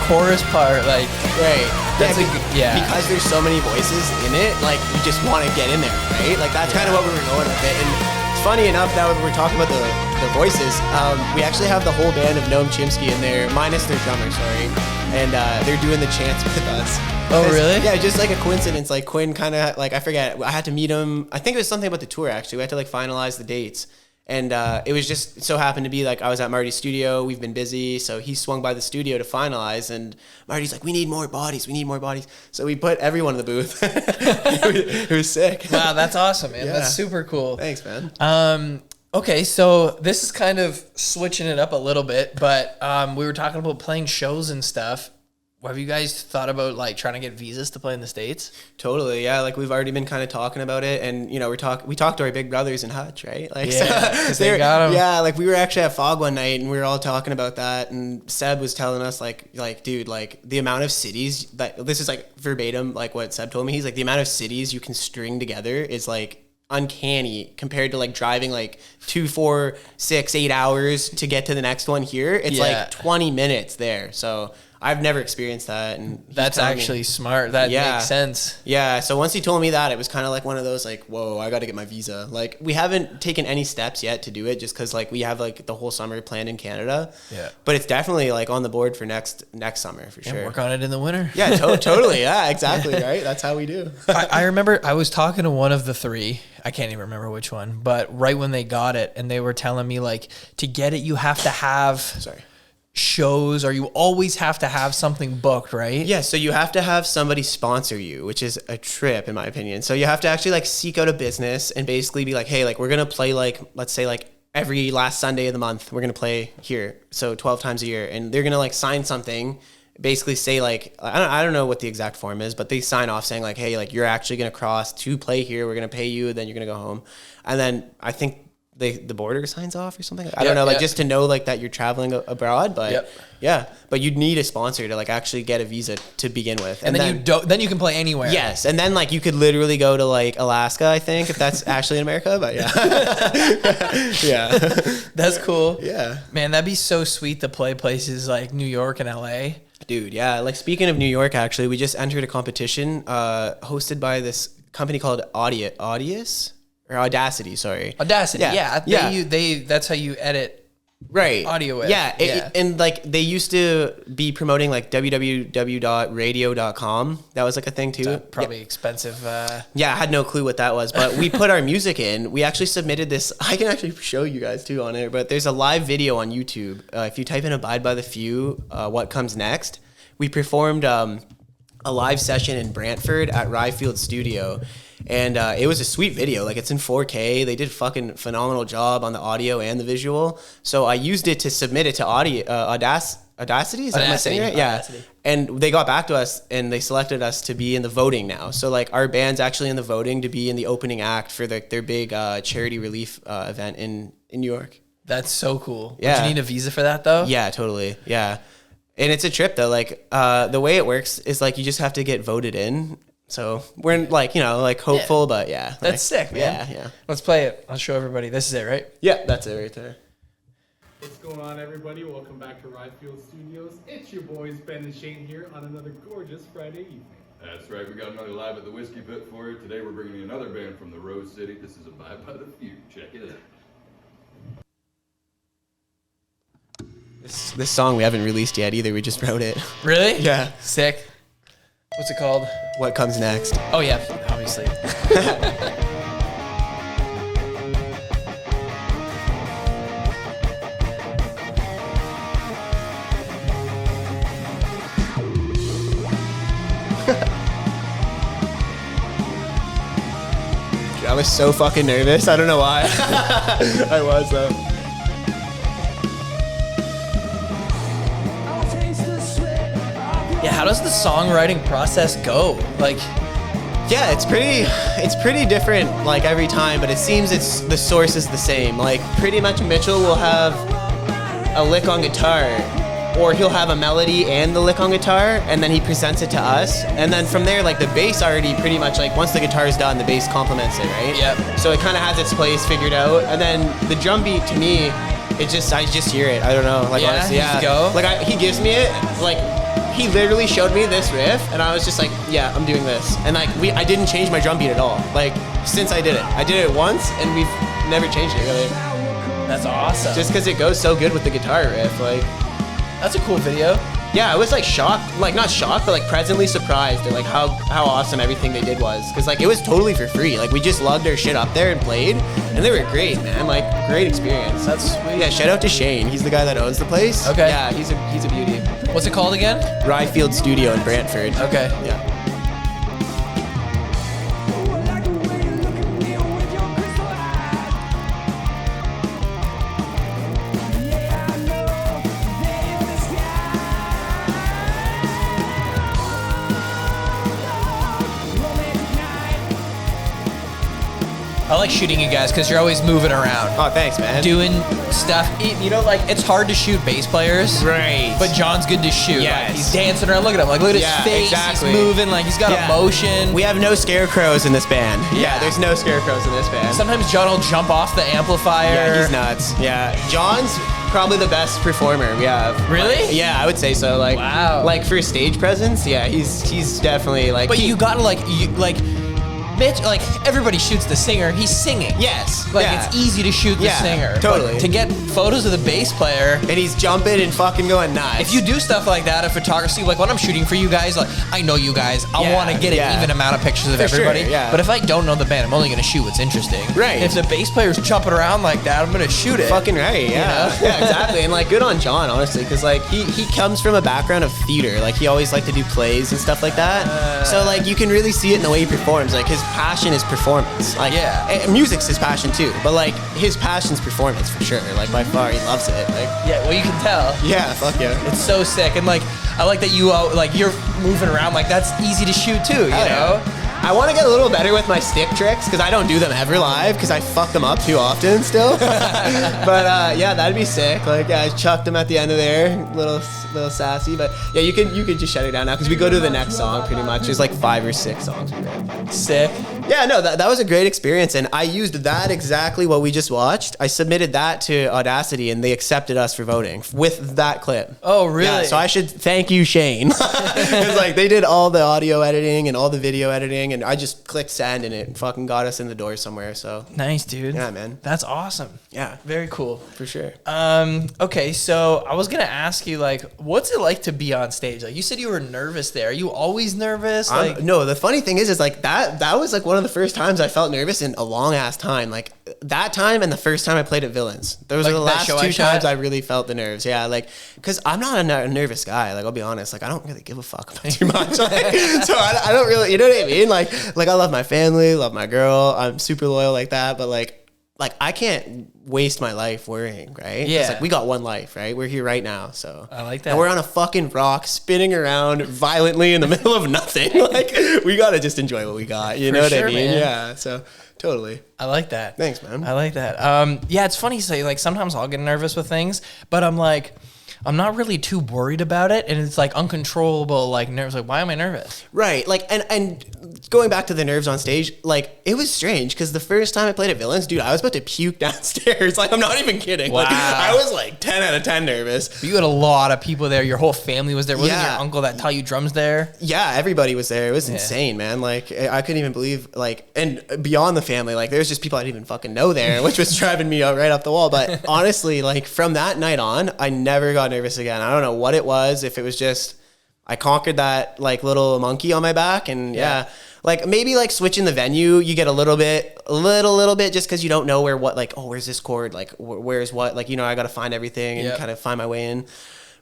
chorus part, like right. That's because there's so many voices in it, like you just want to get in there, right? Like that's kind of what we were going with it. And it's funny enough now that we're talking about the voices, we actually have the whole band of Noam Chomsky in there, minus their drummer, sorry. And they're doing the chants with us. Oh, really? Yeah, just like a coincidence. Like Quinn kind of, like, I forget. I had to meet him. I think it was something about the tour, actually. We had to like finalize the dates. And it was just so happened to be like I was at Marty's studio. We've been busy. So he swung by the studio to finalize. And Marty's like, we need more bodies. We need more bodies. So we put everyone in the booth. It was sick. Wow, that's awesome, man. Yeah. That's super cool. Thanks, man. Okay, so this is kind of switching it up a little bit, but we were talking about playing shows and stuff. Have you guys thought about like trying to get visas to play in the States? Totally, yeah. Like we've already been kind of talking about it, and you know we talked to our big brothers in Hutch, right? Like, yeah, because they got them. Yeah, like we were actually at Fog one night, and we were all talking about that, and Seb was telling us like dude, like the amount of cities that this is like verbatim, like what Seb told me. He's like the amount of cities you can string together is like uncanny compared to like driving like 2, 4, 6, 8 hours to get to the next one here. It's like 20 minutes there. So I've never experienced that, and that's actually smart. That makes sense. Yeah. So once he told me that, it was kind of like one of those like, whoa, I got to get my visa. Like we haven't taken any steps yet to do it, just because like we have like the whole summer planned in Canada. Yeah. But it's definitely like on the board for next summer for sure. Work on it in the winter. Yeah. Totally. Yeah. Exactly. Right. That's how we do. I remember I was talking to one of the three. I can't even remember which one, but right when they got it, and they were telling me like to get it, you have to have shows, or you always have to have something booked, right? Yeah, so you have to have somebody sponsor you, which is a trip in my opinion. So you have to actually like seek out a business and basically be like, hey, like we're gonna play like, let's say like every last Sunday of the month, we're gonna play here, so 12 times a year, and they're gonna like sign something, basically say like, I don't know what the exact form is, but they sign off saying like, hey, like you're actually gonna cross to play here, we're gonna pay you, then you're gonna go home. And then I think the border signs off or something. I don't know, like just to know like that you're traveling abroad, but but you'd need a sponsor to like actually get a visa to begin with. And then you can play anywhere. Yes. And then like you could literally go to like Alaska, I think, if that's actually in America, but yeah. That's cool. Yeah. Man, that'd be so sweet to play places like New York and LA. Dude, yeah. Like speaking of New York, actually, we just entered a competition hosted by this company called Audacity, sorry. Audacity, yeah. That's how you edit audio with. Yeah, and like they used to be promoting like www.radio.com. That was like a thing too. Probably expensive. Yeah, I had no clue what that was, but we put our music in. We actually submitted this. I can actually show you guys too on it, but there's a live video on YouTube. If you type in Abide by the Few, what comes next? We performed a live session in Brantford at Ryefield Studio. And it was a sweet video. Like it's in 4K. They did a fucking phenomenal job on the audio and the visual. So I used it to submit it to Audacity. Is that what I'm saying right? Yeah. Audacity. And they got back to us and they selected us to be in the voting now. So like our band's actually in the voting to be in the opening act for their big charity relief event in New York. That's so cool. Yeah. Would you need a visa for that though? Yeah, totally. Yeah. And it's a trip though. Like the way it works is like you just have to get voted in. So we're like, you know, like hopeful, but yeah. That's sick, man. Yeah. Let's play it. I'll show everybody. This is it, right? Yeah, that's it right there. What's going on, everybody? Welcome back to Ryefield Studios. It's your boys, Ben and Shane, here on another gorgeous Friday evening. That's right, we got another live at the Whiskey Pit for you. Today we're bringing you another band from the Rose City. This is Abide by the Few. Check it out. This song we haven't released yet either. We just wrote it. Really? Yeah. Sick. What's it called? What Comes Next. Oh yeah, obviously. I was so fucking nervous. I don't know why. I was though. Yeah, how does the songwriting process go? Like, yeah, it's pretty different like every time, but it seems the source is the same. Like pretty much Mitchell will have a lick on guitar, or he'll have a melody and the lick on guitar, and then he presents it to us, and then from there, like the bass already pretty much like once the guitar is done, the bass complements it, right? Yep. So it kind of has its place figured out, and then the drum beat to me, I just hear it. I don't know, like Yeah, honestly, you just go? Like he gives me it, like he literally showed me this riff, and I was just like, yeah, I'm doing this, and like I didn't change my drum beat at all. Like since I did it once, and we've never changed it really. that's awesome. Just because it goes so good with the guitar riff, like. That's a cool video. Yeah, I was like shocked, like not shocked, but like pleasantly surprised at like how awesome everything they did was. Cause like it was totally for free. Like we just lugged our shit up there and played, and they were great, man. Like great experience. That's sweet. Yeah, shout out to Shane. He's the guy that owns the place. Okay. Yeah, he's a beauty. What's it called again? Ryefield Studio in Brantford. Okay. Yeah. I like shooting you guys because you're always moving around, Oh, thanks, man. doing stuff. You know, like it's hard to shoot bass players. Right. But John's good to shoot. Yes. Like, he's dancing around. Look at him. Like, look at Yeah, his face. exactly. He's moving. Like, he's got emotion. We have no scarecrows in this band. Yeah. Yeah, there's no scarecrows in this band. Sometimes John will jump off the amplifier. Yeah, he's nuts. Yeah, John's probably the best performer we have. Really? Like, yeah, I would say so. Like, Wow. Like for stage presence, yeah, he's definitely like. But you gotta like Mitch, like everybody shoots the singer. He's singing. Yes. Like yeah. it's easy to shoot the Yeah, singer. totally. But to get photos of the bass player. And he's jumping and fucking going nuts. If you do stuff like that, a photography, like when I'm shooting for you guys, like I know you guys, I Yeah, want to get an yeah. even amount of pictures of For sure, everybody. yeah. But if I don't know the band, I'm only gonna shoot what's interesting. Right. If the bass player's jumping around like that, I'm gonna shoot it. Fucking right, yeah. You know? Yeah, exactly. And like good on John, honestly, because like he comes from a background of theater. Like he always liked to do plays and stuff like that. So like you can really see it in the way he performs. Like his passion is performance. Like Yeah. and music's his passion too. But like his passion's performance for sure. Like by far he loves it. Like Yeah, well you can tell. yeah, fuck yeah. It's so sick, and like I like that you like you're moving around like that's easy to shoot too. You Hell know. yeah. I want to get a little better with my stick tricks because I don't do them ever live because I fuck them up too often still. But yeah, that'd be sick. Like yeah, I chucked them at the end of there, little sassy. But yeah, you can just shut it down now because we go to the next song pretty much. There's like 5 or 6 songs. Sick. Yeah, no, that was a great experience, and I used that exactly what we just watched. I submitted that to Audacity, and they accepted us for voting with that clip. Oh, really? Yeah, so I should thank you, Shane. It's like they did all the audio editing and all the video editing, and I just clicked send, and it fucking got us in the door somewhere. So Nice, dude. yeah, man. That's awesome. Yeah, Very cool. for sure. Okay, so I was gonna ask you, like, what's it like to be on stage? Like, you said you were nervous there. Are you always nervous? Like, No, the funny thing is like that was like one of the first times I felt nervous in a long ass time. Like that time and the first time I played at Villains. Those Like are the that last show I 2 shot? times I really felt the nerves. Yeah, like because I'm not a nervous guy. Like I'll be honest. Like I don't really give a fuck about too much. Like, so I don't really. You know what I mean? Like I love my family, love my girl. I'm super loyal like that. But like I can't waste my life worrying, right? Yeah. It's like we got one life, right? We're here right now, so I like that. And we're on a fucking rock, spinning around violently in the middle of nothing. Like we gotta just enjoy what we got. You know what sure, I mean? man. Yeah. So totally. I like that. Thanks, man. I like that. Yeah, it's funny you say, like, sometimes I'll get nervous with things, but I'm like, I'm not really too worried about it, and it's like uncontrollable, like nerves. Like, why am I nervous? Right. Like and going back to the nerves on stage, like it was strange because the first time I played at Villains, dude, I was about to puke downstairs. Like I'm not even kidding. Like Wow. I was like 10 out of 10 nervous. But you had a lot of people there. Your whole family was there. Wasn't Yeah. your uncle that taught you drums there? Yeah, everybody was there. It was insane, man. Like I couldn't even believe like and beyond the family, like there's just people I didn't even fucking know there, which was driving me right off the wall. But honestly, like from that night on, I never got nervous again. I don't know what it was, if it was just I conquered that like little monkey on my back, and like maybe like switching the venue, you get a little bit just because you don't know where's this chord, like where's what, like, you know, I got to find everything and kind of find my way in.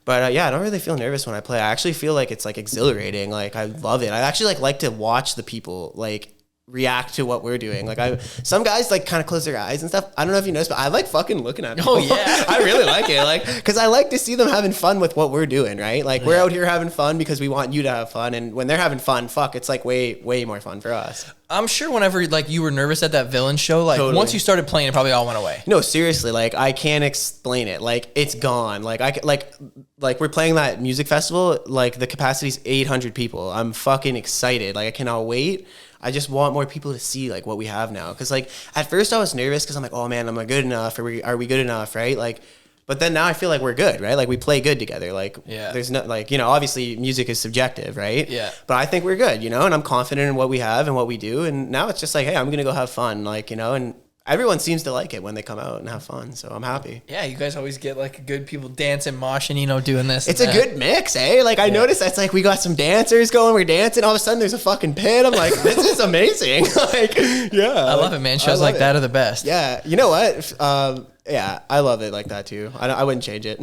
But I don't really feel nervous when I play. I actually feel like it's like exhilarating. Like I love it. I actually like to watch the people like react to what we're doing. Like some guys like kind of close their eyes and stuff. I don't know if you noticed, but I like fucking looking at people. Oh yeah. I really like it. Like, cause I like to see them having fun with what we're doing, right? Like we're out here having fun because we want you to have fun. And when they're having fun, it's like way, way more fun for us. I'm sure whenever like you were nervous at that villain show, like once you started playing, it probably all went away. No, seriously. Like I can't explain it. Like it's gone. Like like we're playing that music festival. Like the capacity's 800 people. I'm fucking excited. Like I cannot wait. I just want more people to see like what we have now. Cause like at first I was nervous cause I'm like, oh man, am I good enough? Are we good enough? Right? Like, but then now I feel like we're good, right? Like we play good together. Like there's no, like, you know, obviously music is subjective, right? Yeah. But I think we're good, you know, and I'm confident in what we have and what we do. And now it's just like, hey, I'm going to go have fun. Like, you know, and everyone seems to like it when they come out and have fun. So I'm happy. Yeah. You guys always get like good people dancing, moshing, you know, doing this. It's a good mix, eh? Like I noticed that's like, we got some dancers going, we're dancing. All of a sudden there's a fucking pit. I'm like, this is amazing. Like, yeah. I love it, man. Shows like that are the best. Yeah. You know what? Yeah, I love it like that too. I wouldn't change it.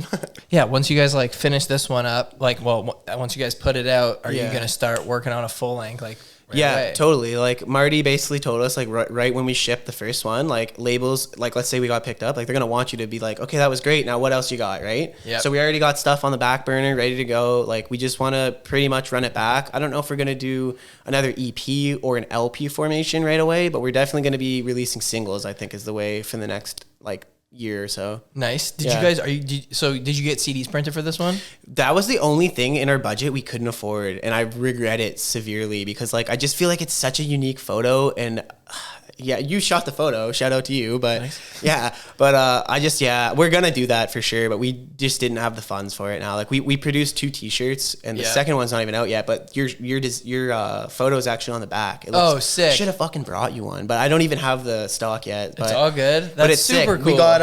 Yeah, once you guys like finish this one up, like, well, once you guys put it out, are you gonna start working on a full length, like? Right away? Totally. Like Marty basically told us, like right when we shipped the first one, like labels, like let's say we got picked up, like they're gonna want you to be like, okay, that was great. Now what else you got, right? Yeah. So we already got stuff on the back burner, ready to go. Like we just want to pretty much run it back. I don't know if we're gonna do another EP or an LP formation right away, but we're definitely gonna be releasing singles. I think is the way for the next like year or so. Nice. Did you guys did you get CDs printed for this one? That was the only thing in our budget we couldn't afford, and I regret it severely because like I just feel like it's such a unique photo, and yeah, you shot the photo, shout out to you, but nice. We're gonna do that for sure, but we just didn't have the funds for it now. Like we produced 2 t-shirts and the second one's not even out yet, but your photo is actually on the back. It looks, sick. Should have fucking brought you one, but I don't even have the stock yet. But, it's all good. That's but it's super sick. cool. We got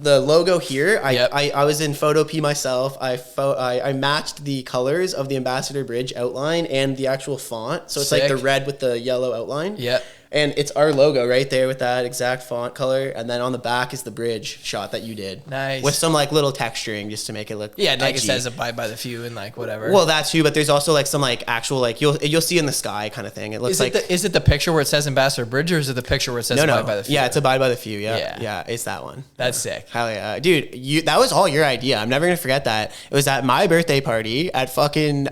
the logo here. I was in Photo P myself. I matched the colors of the Ambassador Bridge outline and the actual font. So it's like the red with the yellow outline. Yeah. And it's our logo right there with that exact font color. And then on the back is the bridge shot that you did. Nice. With some like little texturing just to make it look like edgy. it says abide by the few and like whatever. Well, that too, but there's also like some like actual like you'll see in the sky kind of thing. It looks is it the picture where it says Ambassador Bridge, or is it the picture where it says abide by the few? Yeah, it's abide by the few. Yeah, it's that one. That's sick. Hell yeah. Dude, that was all your idea. I'm never gonna forget that. It was at my birthday party at fucking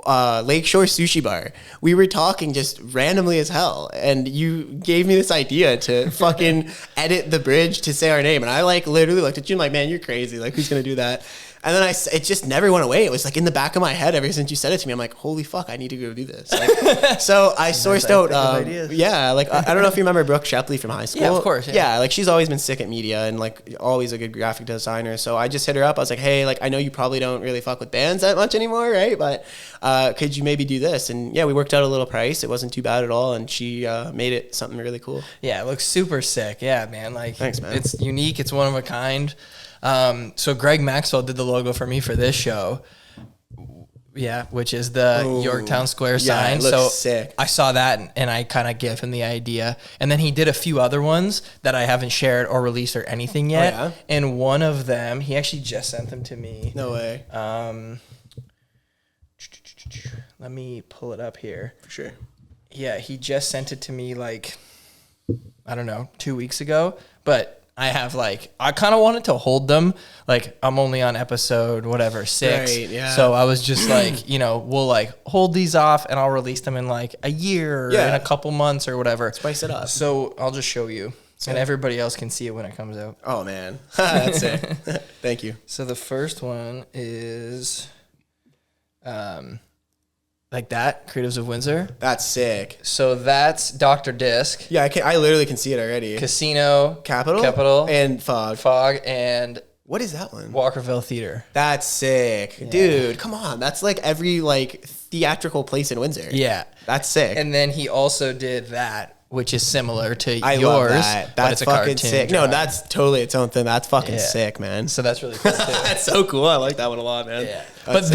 Lakeshore Sushi Bar. We were talking just randomly as hell, and you gave me this idea to fucking edit the bridge to say our name, and I like literally looked at you and like, man, you're crazy. Like, who's gonna do that? And then it just never went away. It was like in the back of my head ever since you said it to me. I'm like, holy fuck, I need to go do this. Like, so I sourced out, like I don't know if you remember Brooke Shepley from high school. Yeah, of course. Yeah, like she's always been sick at media and like always a good graphic designer. So I just hit her up. I was like, hey, like I know you probably don't really fuck with bands that much anymore, right? But could you maybe do this? And yeah, we worked out a little price. It wasn't too bad at all, and she made it something really cool. Yeah, it looks super sick. Yeah, man. Like, thanks, man. It's unique. It's one of a kind. So Greg Maxwell did the logo for me for this show. Yeah, which is the Yorktown Square sign. It looks sick. I saw that and I kind of gave him the idea. And then he did a few other ones that I haven't shared or released or anything yet. Oh, yeah? And one of them, he actually just sent them to me. No way. Let me pull it up here. For sure. Yeah, he just sent it to me like, I don't know, 2 weeks ago. But I have like, I kind of wanted to hold them. Like, I'm only on episode, 6. Right, yeah. So I was just like, we'll like hold these off and I'll release them in like a year or in a couple months or whatever. Spice it up. So I'll just show you. And everybody else can see it when it comes out. Oh, man. That's it. Thank you. So the first one is like that, Creatives of Windsor. That's sick. So that's Dr. Disc. Yeah, I literally can see it already. Casino. Capital. And Fog. And what is that one? Walkerville Theater. That's sick. Yeah. Dude, come on. That's like every like theatrical place in Windsor. Yeah. That's sick. And then he also did that. which is similar to I yours. love that. But it's That's a fucking cartoon sick. drawing. No, that's totally its own thing. That's fucking Yeah. sick, man. So that's really cool too. That's so cool. I like that one a lot, man. Yeah. That's But sick.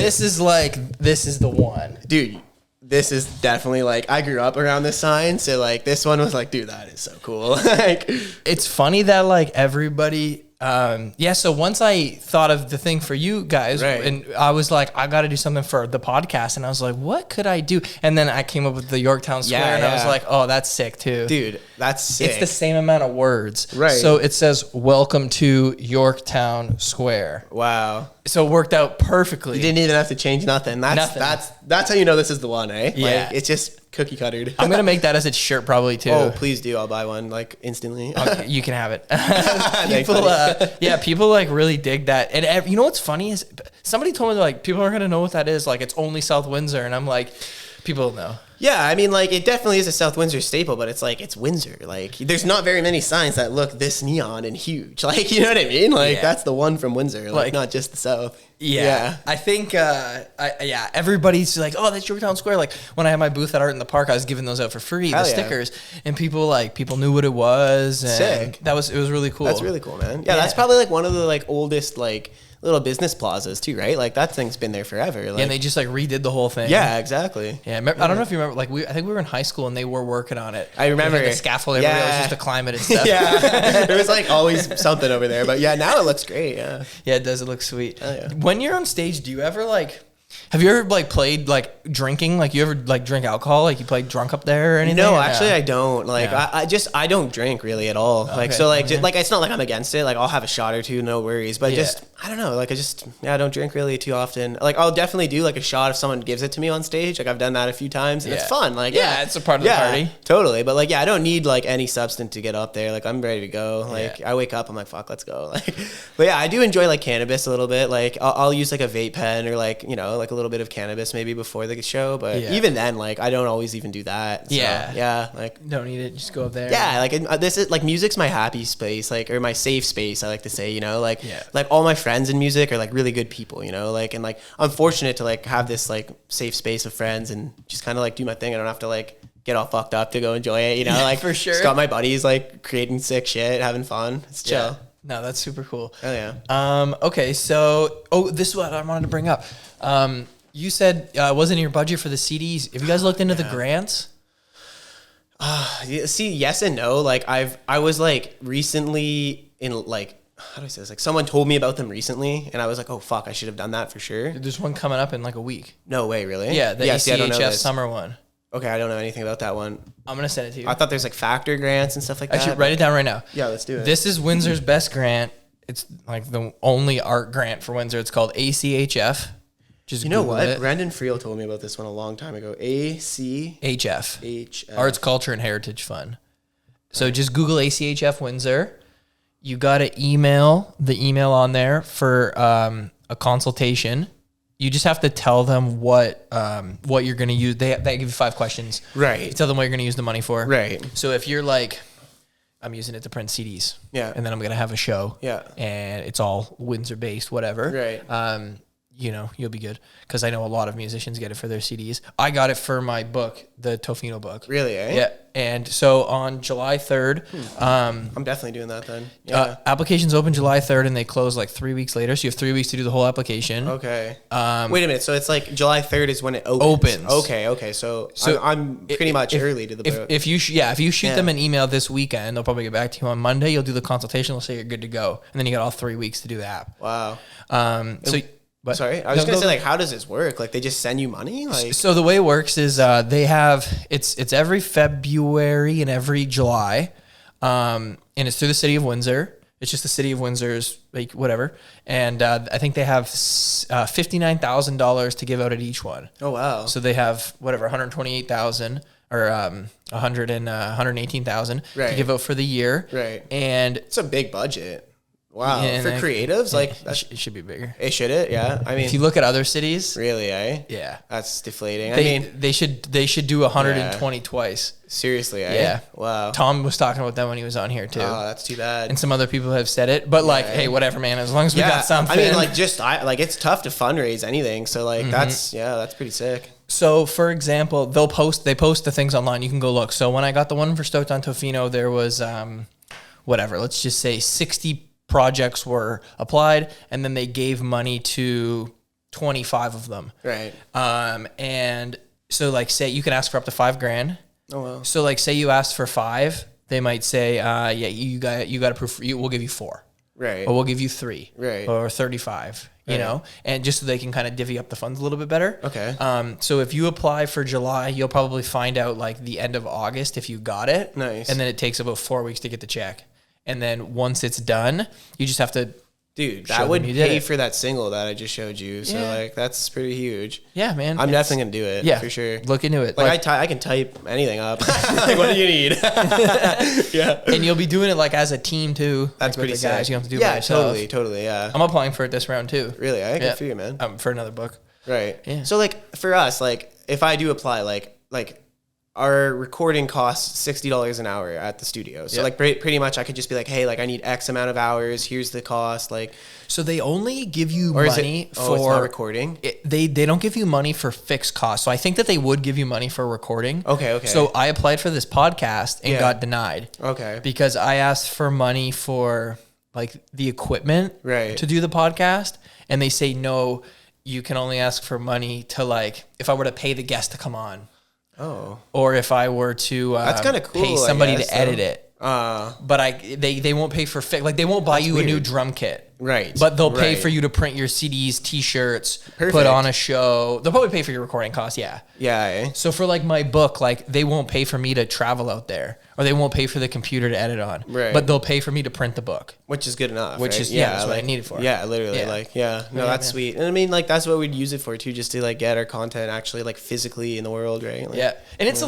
this is the one. Dude, this is definitely like, I grew up around this sign, so like this one was like, dude, that is so cool. Like, It's funny that like everybody so once I thought of the thing for you guys, Right. and I was like, I got to do something for the podcast, and I was like, what could I do? And then I came up with the Yorktown Square, Yeah, and I was yeah. like, oh, that's sick too. dude, that's sick. It's the same amount of words. Right. So it says, welcome to Yorktown Square. Wow. So it worked out perfectly. You didn't even have to change nothing. Nothing. That's how you know this is the one, eh? Yeah. Like, it's just cookie cuttered. I'm going to make that as a shirt probably too. Oh, please do. I'll buy one like instantly. Okay, you can have it. Thanks, people, buddy. people like really dig that. And you know what's funny is somebody told me like people aren't gonna know what that is. Like it's only South Windsor, and I'm like, people know. Yeah, I mean, like, it definitely is a South Windsor staple, but it's like, it's Windsor. Like, there's not very many signs that look this neon and huge. Like, you know what I mean? Like, Yeah. that's the one from Windsor, like, Like- not just the South. Yeah. I think everybody's like, oh, that's Yorktown Square. Like when I had my booth at Art in the Park, I was giving those out for free, Hell the yeah. stickers, and people knew what it was. And Sick. it was really cool. That's really cool, man. Yeah, that's Yeah. probably like one of the like oldest like little business plazas too, right? Like that thing's been there forever. Like, Yeah, and they just like redid the whole thing. yeah, exactly. Yeah, I don't know if you remember. Like I think we were in high school and they were working on it. I remember. They had the scaffold. Everybody Yeah. else used to climb it and stuff. Yeah, there was like always something over there, but yeah, now it looks great. Yeah. Yeah, it does. It looks sweet. Oh, yeah. When you're on stage, do you ever like? Have you ever like played like drinking? Like you ever like drink alcohol? Like you play drunk up there or anything? No, or actually, I don't. Like, Yeah. I don't drink really at all. Like, Okay. so like, Okay. like it's not like I'm against it. Like, I'll have a shot or two, no worries. But Yeah. I don't know. Like, I don't drink really too often. Like, I'll definitely do like a shot if someone gives it to me on stage. Like, I've done that a few times, and it's Yeah. fun. Like, Yeah, it's a part of the party. Totally. But like, yeah, I don't need like any substance to get up there. Like, I'm ready to go. Like, Yeah. I wake up, I'm like, fuck, let's go. Like, but yeah, I do enjoy like cannabis a little bit. Like, I'll use like a vape pen or like, you know, like a little bit of cannabis maybe before the show. But Yeah. even then, like, I don't always even do that. So, Yeah. yeah. Like, Don't need it. Just go up there. yeah, like this is like music's my happy space, like, or my safe space. I like to say, you know, like, Yeah. like all my friends in music are like really good people, you know, like, and like I'm fortunate to like have this like safe space of friends and just kind of like do my thing. I don't have to like get all fucked up to go enjoy it, you know, Yeah, like for sure. Just got my buddies like creating sick shit, having fun. It's chill. Yeah. No, that's super cool. Hell yeah. Okay, so this is what I wanted to bring up. You said it wasn't in your budget for the CDs. Have you guys looked into the grants? Yeah, see, yes and no. Like I was like recently in like, how do I say this? Like someone told me about them recently, and I was like, oh fuck, I should have done that for sure. There's one coming up in like a week. No way, really? Yeah, the see, I don't know ACHF this. summer one. Okay, I don't know anything about that one. I'm gonna send it to you. I thought there's like factor grants and stuff like Actually, that. write it down right now. Yeah, let's do it. This is Windsor's best grant. It's like the only art grant for Windsor. It's called ACHF. Just You know Google what? it. Brendan Friel told me about this one a long time ago. ACHF. HF. Arts, Culture, and Heritage Fund. So just Google ACHF Windsor. You got to email the email on there for a consultation. You just have to tell them what you're going to use. They give you 5 questions. Right. You tell them what you're going to use the money for. Right. So if you're like, I'm using it to print CDs. Yeah. And then I'm going to have a show. Yeah. And it's all Windsor based, whatever. Right. You know, you'll be good. Because I know a lot of musicians get it for their CDs. I got it for my book, the Tofino book. Really, eh? Yeah. And so on July 3rd, I'm definitely doing that then. Yeah. applications open July 3rd and they close like 3 weeks later. So you have 3 weeks to do the whole application. Okay. Wait a minute. So it's like July 3rd is when it opens. Okay. So I'm pretty much early to the boat. If you shoot them an email this weekend, they'll probably get back to you on Monday. You'll do the consultation. They'll say you're good to go. And then you got all 3 weeks to do the app. Wow. But Sorry, I was just gonna say, like, how does this work? Like, they just send you money? Like, So the way it works is they have it's every February and every July, and it's through the city of Windsor. It's just the city of Windsor's like whatever, and I think they have $59,000 to give out at each one. oh wow. So they have whatever 128,000 or 118,000 to Right. give out for the year. Right. And It's a big budget. Wow. Yeah, for creatives, like it should be bigger. it should it? Yeah. I mean, If you look at other cities, really, eh? yeah, That's deflating. I they mean, they should do 120 twice. seriously, eh? Yeah. Wow. Tom was talking about that when he was on here too. Oh, that's too bad. And some other people have said it, but like, hey, whatever, man. As long as we got something. I mean, like, like it's tough to fundraise anything. So like, that's pretty sick. So, for example, they post the things online. You can go look. So when I got the one for Stoked on Tofino, there was whatever. Let's just say 60 projects were applied, and then they gave money to 25 of them. Right. And so like, say you can ask for up to $5,000. Oh wow. So like, say you asked for 5, they might say, yeah, you got to prove. We'll give you 4. Right. Or we'll give you 3. Right. Or 35. You know, and just so they can kind of divvy up the funds a little bit better. Okay. So if you apply for July, you'll probably find out like the end of August if you got it. Nice. And then it takes about 4 weeks to get the check. And then once it's done, you just have to. Dude, show that would them you did pay it. for that single that I just showed you. So like, that's pretty huge. Yeah, man. I'm definitely gonna do it. Yeah, for sure. Look into it. Like I can type anything up. Like, what do you need? Yeah. And you'll be doing it like as a team too. That's like pretty with the guys. sick. You don't have to do it by yourself. Totally. Yeah. I'm applying for it this round too. Really, I Yeah. can feel you, man. For another book. Right. Yeah. So like for us, like if I do apply, like our recording costs $60 an hour at the studio. So like pretty much I could just be like, hey, like I need X amount of hours. Here's the cost. Like, So they only give you or money is it, it's for not recording. They don't give you money for fixed costs. So I think that they would give you money for recording. Okay. So I applied for this podcast and got denied. Okay. Because I asked for money for like the equipment Right. to do the podcast, and they say no, you can only ask for money to like if I were to pay the guest to come on. Oh. Or if I were to That's kinda cool, pay I somebody guess, to edit though. it. But they won't pay for like they won't buy you a new drum kit. Right. But they'll pay Right. for you to print your CDs, T-shirts, put Perfect. on a show. They'll probably pay for your recording costs, yeah. Yeah. Eh? So for like my book, like they won't pay for me to travel out there, or they won't pay for the computer to edit on. Right. But they'll pay for me to print the book. Which is good enough. Which right? is- yeah, that's what I need it for. Yeah, literally. Yeah. Like, yeah. No, Yeah, that's man. sweet. And I mean, like, that's what we'd use it for too, just to like get our content actually like physically in the world, right? Like, Yeah, and it's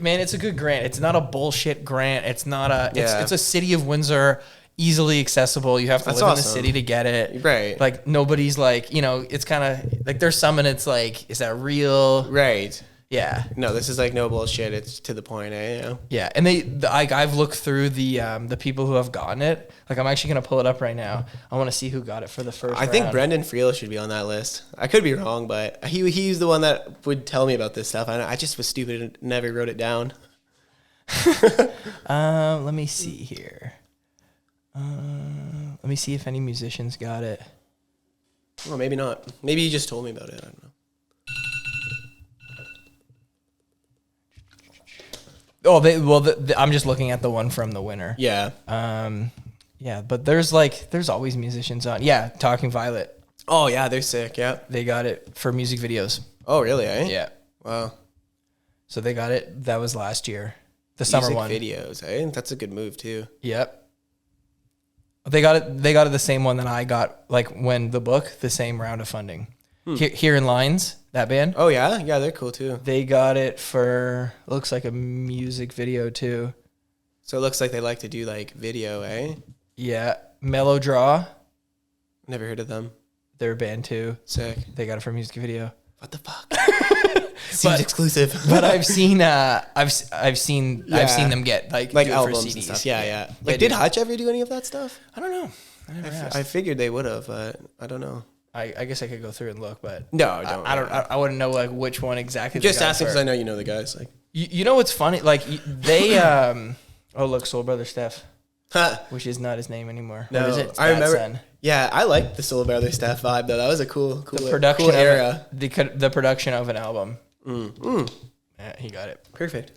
man, it's a good grant. It's not a bullshit grant. It's not a. It's a City of Windsor, easily accessible. You have to That's live in the awesome. city to get it. Right. Like nobody's like it's kind of like there's some and it's like, is that real? Right. Yeah. No, this is like no bullshit. It's to the point, eh? Yeah. Yeah, and I've looked through the people who have gotten it. Like I'm actually gonna pull it up right now. I want to see who got it for the first. I think round. Brendan Friel should be on that list. I could be wrong, but he's the one that would tell me about this stuff. I just was stupid and never wrote it down. Let me see here. Let me see if any musicians got it. Well, maybe not. Maybe you just told me about it. I don't know. Oh, I'm just looking at the one from the winner. Yeah. Yeah, but there's always musicians on. Yeah, Talking Violet. Oh yeah, they're sick. Yeah. They got it for music videos. Oh really? Eh? Yeah. Wow. So they got it. That was last year. The summer Music one. videos. Eh? That's a good move too. Yep. They got it the same one that I got, like when the book, the same round of funding. Here in Lines, that band. Oh yeah, yeah, they're cool too. They got it for, looks like a music video too. So it looks like they like to do like video, eh? Yeah. Melodraw, Never heard of them. they're a band too. Sick. They got it for a music video. What the fuck? Seems exclusive. But I've seen I've seen them get like do it for albums CDs. and stuff. Yeah, yeah. Yeah, Like, did Hutch ever do any of that stuff? I don't know. I never asked. I figured they would have, but I don't know. I guess I could go through and look, but No, don't. I wouldn't know like which one exactly. Just they got asking for. because I know you know the guys. Like, You know what's funny? Like they oh look, Soul Brother Steph, huh. which is not his name anymore. No, What is it? It's I remember. Dadson. Yeah, I liked the Soul Brother Staff vibe though. That was a cool The production cool of era. the production of an album. Yeah, he got it. Perfect.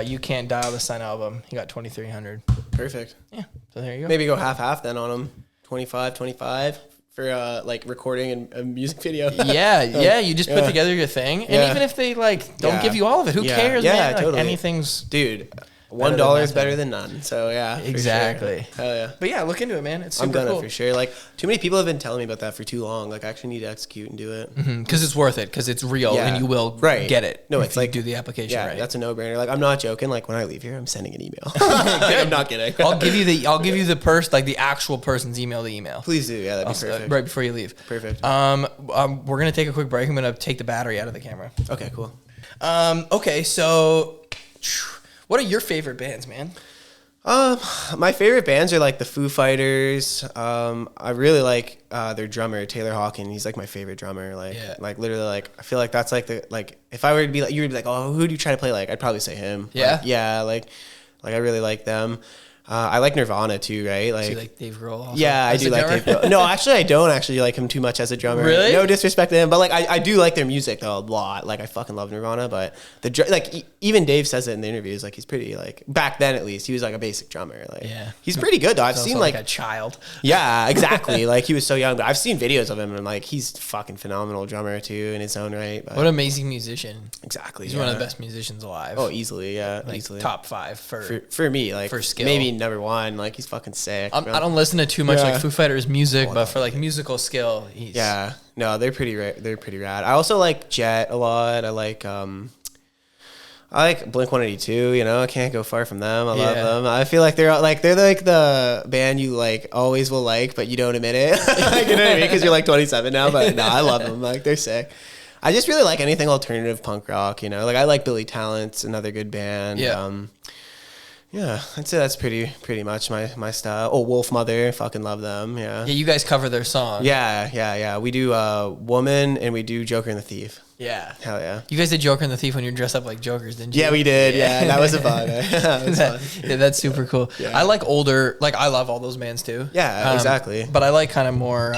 You Can't Dial the Sun album. He got 2,300. Perfect. Yeah, so there you go. Maybe go half then on them. 25 for like recording and a music video. Yeah. You just put Yeah. together your thing, and Yeah. even if they like don't Yeah. give you all of it, who Yeah. cares, Yeah, man? Like, totally. anything's Dude, $1 is better than none. So yeah, exactly. Sure. Hell yeah. But yeah, look into it, man. It's super I'm gonna cool. for sure. Like too many people have been telling me about that for too long. Like I actually need to execute and do it Because it's worth it. Because it's real and you will get it. No, if it's you like do the application right. That's a no-brainer. Like I'm not joking. Like when I leave here, I'm sending an email. I'm not kidding. I'll give you the actual person's email. The email. Please do. Yeah, that'd be perfect. Right before you leave. Perfect. We're gonna take a quick break. I'm gonna take the battery out of the camera. Okay, cool. Okay, so what are your favorite bands, man? My favorite bands are like the Foo Fighters. I really like their drummer Taylor Hawkins. He's like my favorite drummer. Like literally, like I feel like that's like if I were to be like, you would be like, oh, who do you try to play like? I'd probably say him. Yeah, like I really like them. I like Nirvana too, right? Like, so you like Dave Grohl also? Yeah, I do like Dave Grohl. No, actually, I don't actually like him too much as a drummer. Really? No disrespect to him, but like I do like their music though a lot. Like I fucking love Nirvana, but even Dave says it in the interviews. Like he's pretty like back then at least he was like a basic drummer. Like he's pretty good though. I've seen like a child. Yeah, exactly. Like he was so young, but I've seen videos of him and like he's fucking phenomenal drummer too in his own right. But what an amazing musician. Exactly. He's one of the best musicians alive. Oh, easily, yeah, like easily. Top 5 for me, like for skill. Maybe number 1. Like he's fucking sick. I don't listen to too much like Foo Fighters music, but for like musical skill, he's no, they're pretty rad. I also like Jet a lot. I like Blink-182. You know, I can't go far from them. I love them. I feel like they're like the band you like always will like, but you don't admit it. Like, you know what I mean? Because you're like 27 now, but no, I love them. Like they're sick. I just really like anything alternative punk rock. You know, like I like Billy Talent's another good band. Yeah, I'd say that's pretty much my style. Oh, Wolf Mother, fucking love them. Yeah, you guys cover their song. Yeah. We do Woman and we do Joker and the Thief. Yeah, hell yeah. You guys did Joker and the Thief when you were dressed up like Jokers, didn't you? Yeah, we did. Yeah, that was a fun. Yeah, that's super cool. Yeah. I like older. Like I love all those bands too. Yeah, exactly. But I like kind of more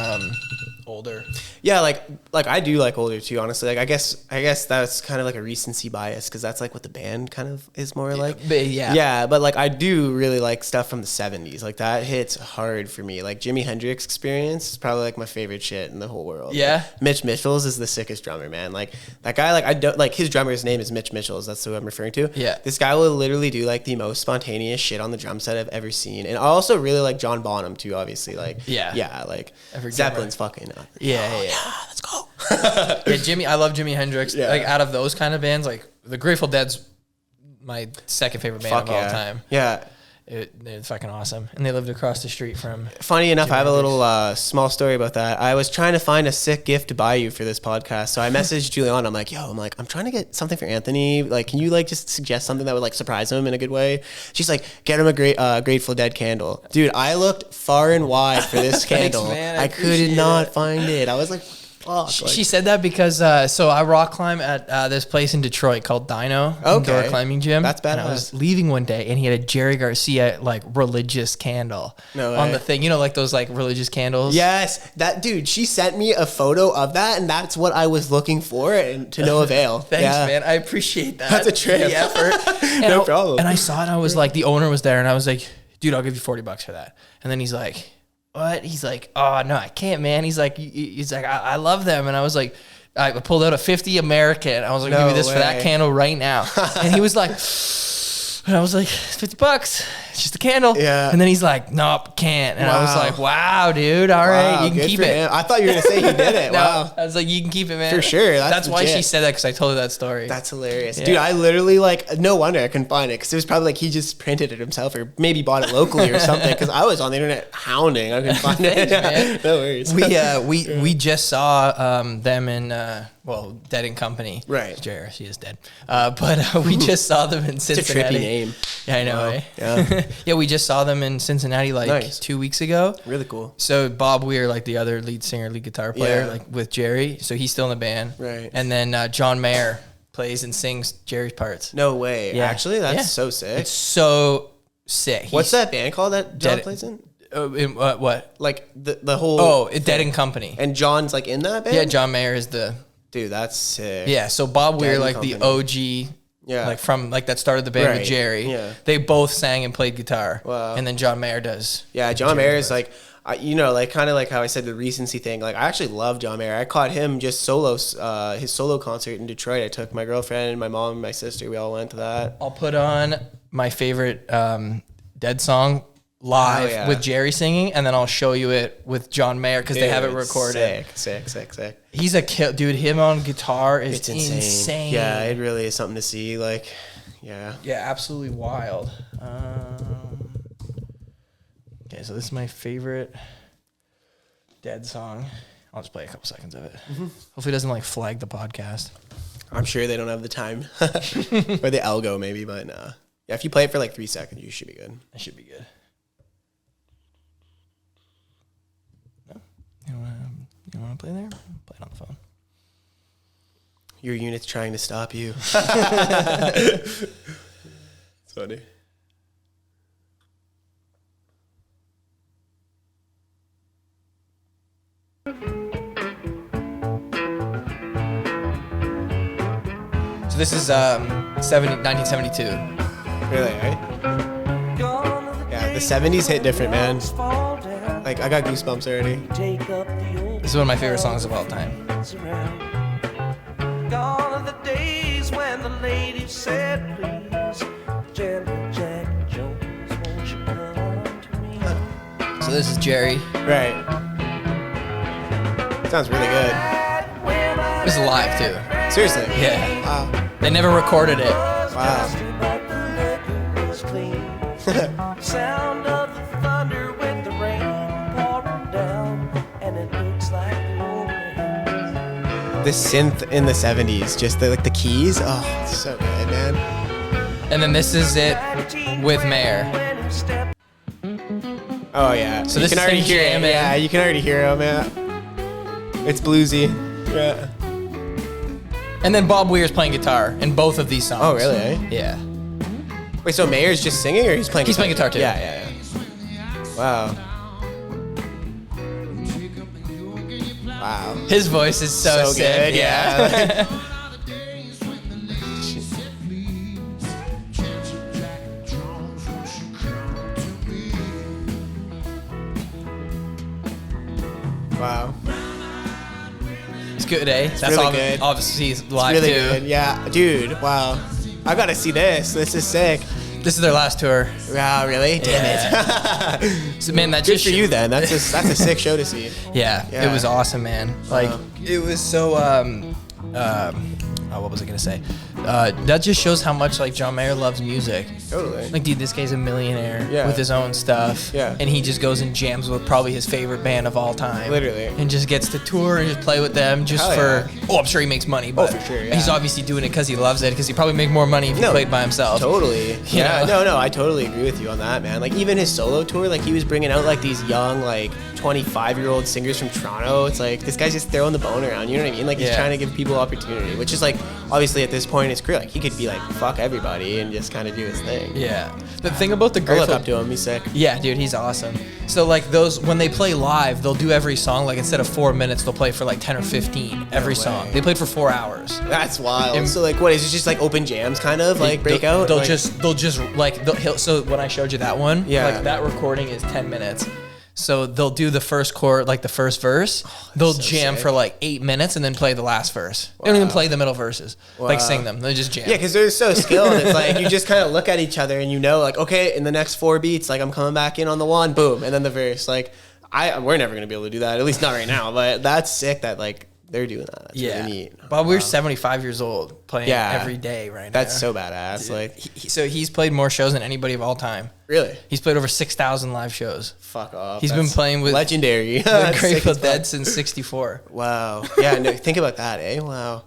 older. Yeah, like I do like older too, honestly. Like I guess that's kind of like a recency bias because that's like what the band kind of is more like. Yeah, but like I do really like stuff from the 70s. Like that hits hard for me. Like Jimi Hendrix Experience is probably like my favorite shit in the whole world. Yeah. Like, Mitch Mitchell's is the sickest drummer, man. Like that guy, like I don't like his drummer's name is Mitch Mitchell's. That's who I'm referring to. Yeah. This guy will literally do like the most spontaneous shit on the drum set I've ever seen. And I also really like John Bonham too, obviously. Like like Zeppelin's fucking yeah, let's go. Yeah, I love Jimi Hendrix. Yeah. Like out of those kind of bands, like the Grateful Dead's my second favorite band of all time. Yeah. They're fucking awesome. And they lived across the street from Funny enough, I have a little small story about that. I was trying to find a sick gift to buy you for this podcast. So I messaged Juliana. I'm trying to get something for Anthony. Like, can you like just suggest something that would like surprise him in a good way? She's like, get him a Grateful Dead candle. Dude, I looked far and wide for this candle. Thanks, man. I could not find it. I was like, fuck. She said that because so I rock climb at this place in Detroit called Dino Indoor Climbing Gym. That's badass. And I was leaving one day and he had a Jerry Garcia like religious candle on the thing. You know, like those like religious candles. Yes, that dude. She sent me a photo of that, and that's what I was looking for, and to no avail. Thanks, man. I appreciate that. That's a trip. The effort. No problem. And I saw it. And I was like, the owner was there, and I was like, dude, I'll give you $40 for that. And then he's like, what? He's like, oh no, I can't, man. He's like, I love them. And I was like, I pulled out a 50 American. I was like, give me this for that candle right now. And he was like, and I was like, $50. It's just a candle. Yeah. And then he's like, nope, can't. And I was like, wow, dude. All right, you can keep it. Him. I thought you were going to say he did it. No, wow. I was like, you can keep it, man. For sure. That's why she said that, because I told her that story. That's hilarious. Yeah. Dude, I literally like, no wonder I couldn't find it, because it was probably like he just printed it himself or maybe bought it locally or something, because I was on the internet hounding. I couldn't find it. Man. No worries. We just saw them in, Dead and Company. Right. She is dead. But we just saw them in Cincinnati. It's a trippy name. Yeah, I know. Wow. Eh? Yeah. Yeah, we just saw them in Cincinnati 2 weeks ago. Really cool. So Bob Weir, like the other lead guitar player, like with Jerry. So he's still in the band. Right. And then John Mayer plays and sings Jerry's parts. No way. Yeah. Actually, that's so sick. It's so sick. What's that band called that John plays in? What? Like the whole... Dead and Company. And John's like in that band? Yeah, John Mayer is the... Dude, that's sick. Yeah, so Bob Weir, like Company. the OG... Yeah, like from that started the band with Jerry. Yeah, they both sang and played guitar. Wow. And then John Mayer does. Yeah, John Mayer is like, like kind of like how I said the recency thing. Like I actually love John Mayer. I caught him just his solo concert in Detroit. I took my girlfriend, my mom, and my sister. We all went to that. I'll put on my favorite Dead song live with Jerry singing, and then I'll show you it with John Mayer because they have it recorded. Sick. He's a dude. Him on guitar is insane. Yeah, it really is something to see. Like, yeah, absolutely wild. Okay, so this is my favorite Dead song. I'll just play a couple seconds of it. Hopefully, it doesn't like flag the podcast. I'm sure they don't have the time or the algo maybe, but yeah, if you play it for like 3 seconds, you should be good. It should be good. No, you want to play there? Play it on the phone. Your unit's trying to stop you. It's funny. So this is 1972. Really, right? Yeah, the 70s hit different, man. Like, I got goosebumps already. This is one of my favorite songs of all time. Gone are the days when the ladies said, please, Gentle Jack Jones, won't you come to me? So this is Jerry. Right. Sounds really good. This is live too. Seriously? Yeah. Wow. They never recorded it. Wow. Sound of the thunder with the rain pouring down, and it looks like the old rain. The synth in the 70s, just the keys. Oh, it's so good, man. And then this is it with Mayer. Oh yeah. So you this can is already him hear it. jamming. Yeah, you can already hear him, man. It's bluesy. Yeah. And then Bob Weir's playing guitar in both of these songs. Oh really? Eh? Yeah. Wait, so Mayer's just singing, or he's playing? He's playing guitar too. Yeah. Wow. Wow. His voice is so sick. good. Yeah. Wow. It's good, eh? That's really good. Obviously, he's live Really too. good. Yeah, dude. Wow. I gotta see this. This is sick. This is their last tour. Wow, really? Damn it. So man, that Good just for you then. That's a sick show to see. Yeah, Yeah. it was awesome, man. Like it was so what was I gonna say? That just shows how much like John Mayer loves music. Totally. Like, dude, this guy's a millionaire Yeah. with his own stuff. Yeah. And he just goes and jams with probably his favorite band of all time. Literally. And just gets to tour and just play with them just Hell for. yeah. Oh, I'm sure he makes money, but for sure, yeah. he's obviously doing it because he loves it. Because he probably make more money if he played by himself. Totally. Yeah. know? No, I totally agree with you on that, man. Like, even his solo tour, like, he was bringing out, like, these young, like, 25-year-old singers from Toronto. It's like, this guy's just throwing the bone around, you know what I mean? Like, he's Yeah. trying to give people opportunity, which is, like, obviously at this point in his career, like, he could be like, fuck everybody and just kind of do his thing. Yeah. The thing about the I Grateful look up to him. He's sick. Yeah, dude, he's awesome. So like those, when they play live, they'll do every song, like instead of 4 minutes, they'll play for like 10 or 15 every song. They played for 4 hours. That's wild. And- So, like, what is it? Just like open jams, kind of like breakout? They'll Like- just like so when I showed you that one, Yeah. like that recording is 10 minutes. So they'll do the first chord, like the first verse. They'll so jam sick. for like 8 minutes and then play the last verse. They don't even play the middle verses. Like sing them. They just jam. Yeah, because they're so skilled. And it's like you just kind of look at each other and you know, like, okay, in the next 4 beats, like I'm coming back in on the one, boom, and then the verse. Like, we're never gonna be able to do that, at least not right now. But that's sick that like they're doing that. That's really neat. Bob Weir's 75 years old, playing Yeah. every day right now. That's so badass. Like, So he's played more shows than anybody of all time. really, He's played over 6,000 live shows. fuck off. He's been That's playing with legendary. the That's sick Grateful as fuck. Dead since '64. Wow. Yeah. No, think about that, eh? Wow.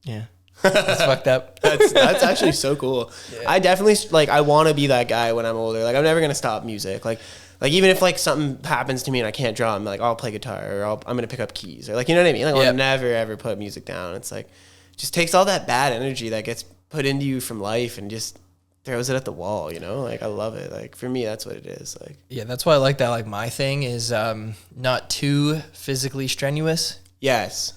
Yeah, that's fucked up. That's actually so cool. I definitely like. I want to be that guy when I'm older. Like, I'm never gonna stop music. Like even if like something happens to me and I can't drum, like I'll play guitar or I'm gonna pick up keys or like, you know what I mean. Like, I'll never ever put music down. It's like just takes all that bad energy that gets put into you from life and just throws it at the wall. You know, like I love it. Like for me, that's what it is. Like Yeah, that's why I like that. Like my thing is not too physically strenuous. yes.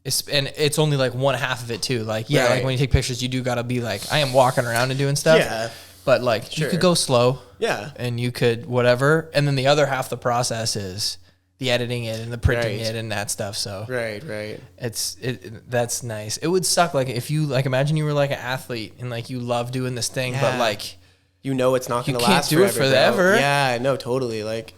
It's only like one half of it too. Like like Right. when you take pictures, you do gotta be like, I am walking around and doing stuff. Yeah. But like you Sure. could go slow. Yeah. And you could whatever. And then the other half of the process is the editing it and the printing Right. it and that stuff. So Right. that's nice. It would suck like if you like imagine you were like an athlete and like you love doing this thing, but like you know it's not going to you can't last do it forever. forever. Yeah, no, totally. Like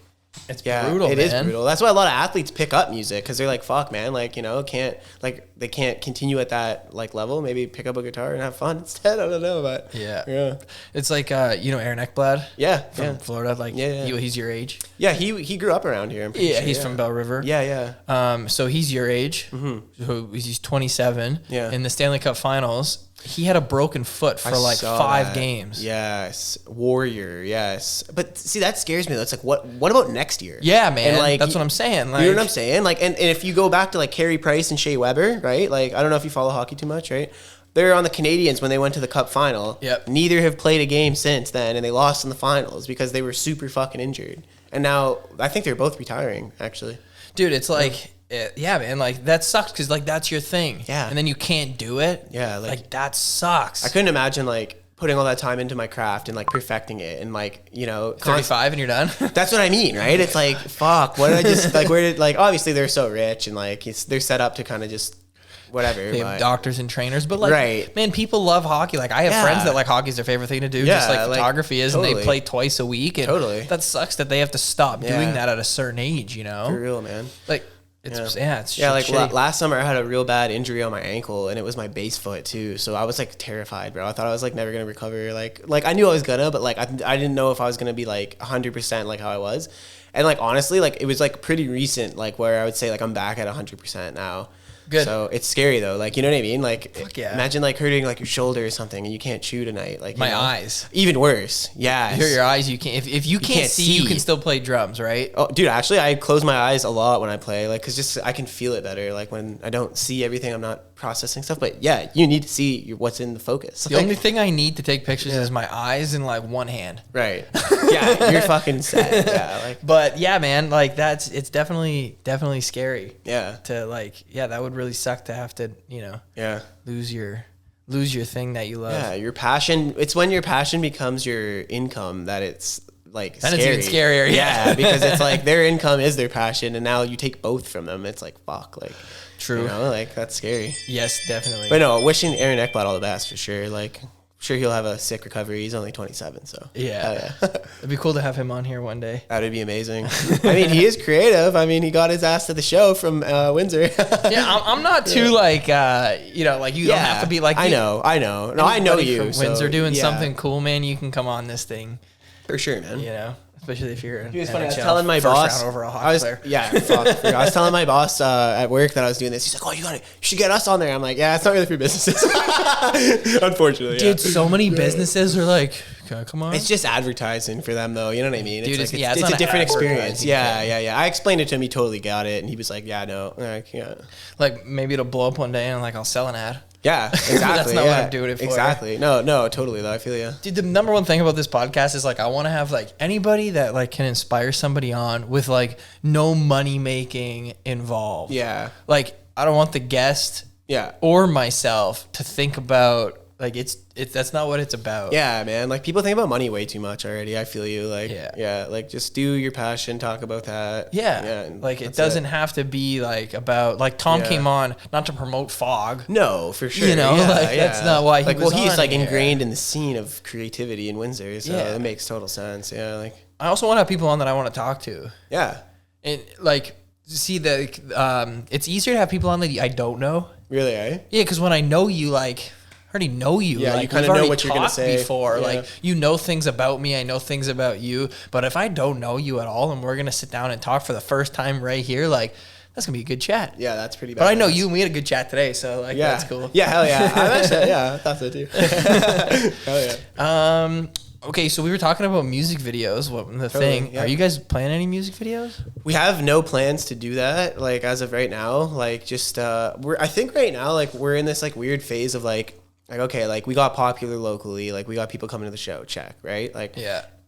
it's brutal. It man. is brutal. That's why a lot of athletes pick up music because they're like, fuck, man, like, you know, they can't continue at that like level. Maybe pick up a guitar and have fun instead. I don't know, but yeah. It's like you know Aaron Eckblad, from Florida. Like he's your age. Yeah, he grew up around here. I'm pretty sure, he's from Bell River. Yeah. So he's your age. So he's 27. Yeah. In the Stanley Cup Finals, he had a broken foot for like 5 games. Yes, warrior. Yes, but see that scares me. That's like what about next year? Yeah, man. And like that's what I'm saying. Like, you know what I'm saying? Like, and if you go back to like Carey Price and Shea Weber, right? Like, I don't know if you follow hockey too much, right? They're on the Canadiens when they went to the Cup final. Yep. Neither have played a game since then, and they lost in the finals because they were super fucking injured. And now I think they're both retiring, actually. Dude, it's like, yeah, man, like that sucks because like that's your thing. Yeah. And then you can't do it. Yeah, like that sucks. I couldn't imagine like putting all that time into my craft and like perfecting it and like, you know, 35 and you're done. That's what I mean, right? It's like, fuck, what did I just like? Where did like? Obviously, they're so rich and like they're set up to kind of just whatever. They have doctors and trainers, but like, right. man, people love hockey. Like I have friends that like hockey's their favorite thing to do, just like photography is, totally. and they play twice a week. And that sucks that they have to stop doing that at a certain age, you know? For real, man. Like, it's like last summer I had a real bad injury on my ankle and it was my base foot too, so I was like terrified, bro. I thought I was like never gonna recover. Like I knew I was gonna, but like I didn't know if I was gonna be like 100% like how I was. And like honestly, like it was like pretty recent, like where I would say like I'm back at 100% now. Good. So it's scary though, like you know what I mean? Like imagine like hurting like your shoulder or something and you can't chew tonight. Like my eyes. Even worse. Yeah. You hurt your eyes, you can't if you can't see, you can still play drums, right? Oh dude, actually I close my eyes a lot when I play, like cause just I can feel it better. Like when I don't see everything, I'm not processing stuff. But yeah, you need to see what's in the focus. The only thing I need to take pictures is my eyes and like one hand. Right. Yeah, you're fucking set. Yeah. Like but yeah, man, like it's definitely scary. Yeah. To like, that would really suck to have to, you know, lose your thing that you love. Yeah, your passion. It's when your passion becomes your income that it's like then scary. It's even scarier. Yeah, because it's like their income is their passion, and now you take both from them. It's like fuck, like true. You know, like that's scary. Yes, definitely. But no, wishing Aaron Eckblad all the best for sure. Like, I'm sure he'll have a sick recovery. He's only 27, so yeah. It'd be cool to have him on here one day. That would be amazing. I mean, he is creative. I mean, he got his ass to the show from Windsor. Yeah, I'm not too like you know, like you don't have to be like I know. No, I know you. From Windsor doing something cool, man. You can come on this thing for sure, man. You know. Especially if you're he was funny. I was telling my boss, I was telling my boss at work that I was doing this. He's like, "Oh, you should get us on there." I'm like, "Yeah, it's not really for businesses." Unfortunately, dude, so many businesses are like, "Come on." It's just advertising for them, though. You know what I mean? Dude, it's a different experience. Yeah. I explained it to him. He totally got it, and he was like, "Yeah, no, like, yeah." Like maybe it'll blow up one day, and like I'll sell an ad. Yeah, exactly. That's not what I'm doing it for. Exactly. No, totally though. I feel you. Dude, the number one thing about this podcast is like I want to have like anybody that like can inspire somebody on with like no money making involved. Yeah. Like I don't want the guest or myself to think about like it's that's not what it's about. Yeah, man. Like people think about money way too much already. I feel you. Like like just do your passion, talk about that. Yeah. Like it doesn't have to be like about like Tom came on not to promote fog. No, for sure. You know, that's not why he was he's on like here. Ingrained in the scene of creativity in Windsor, so it makes total sense. Yeah, like I also want to have people on that I want to talk to. Yeah. And like see that it's easier to have people on that I don't know. Really, eh? Yeah, because when I know you, like I already know you. Yeah, like, you kind of know what you're gonna say before. Yeah. Like you know things about me, I know things about you. But if I don't know you at all, and we're gonna sit down and talk for the first time right here, like that's gonna be a good chat. Yeah, that's pretty bad. But I know you, and we had a good chat today, so like that's cool. Yeah, hell yeah. I thought so too. Hell yeah. Okay, so we were talking about music videos. Thing? Yeah. Are you guys planning any music videos? We have no plans to do that. Like as of right now, like just I think right now like we're in this like weird phase of like okay, like we got popular locally, like we got people coming to the show, check, right? Like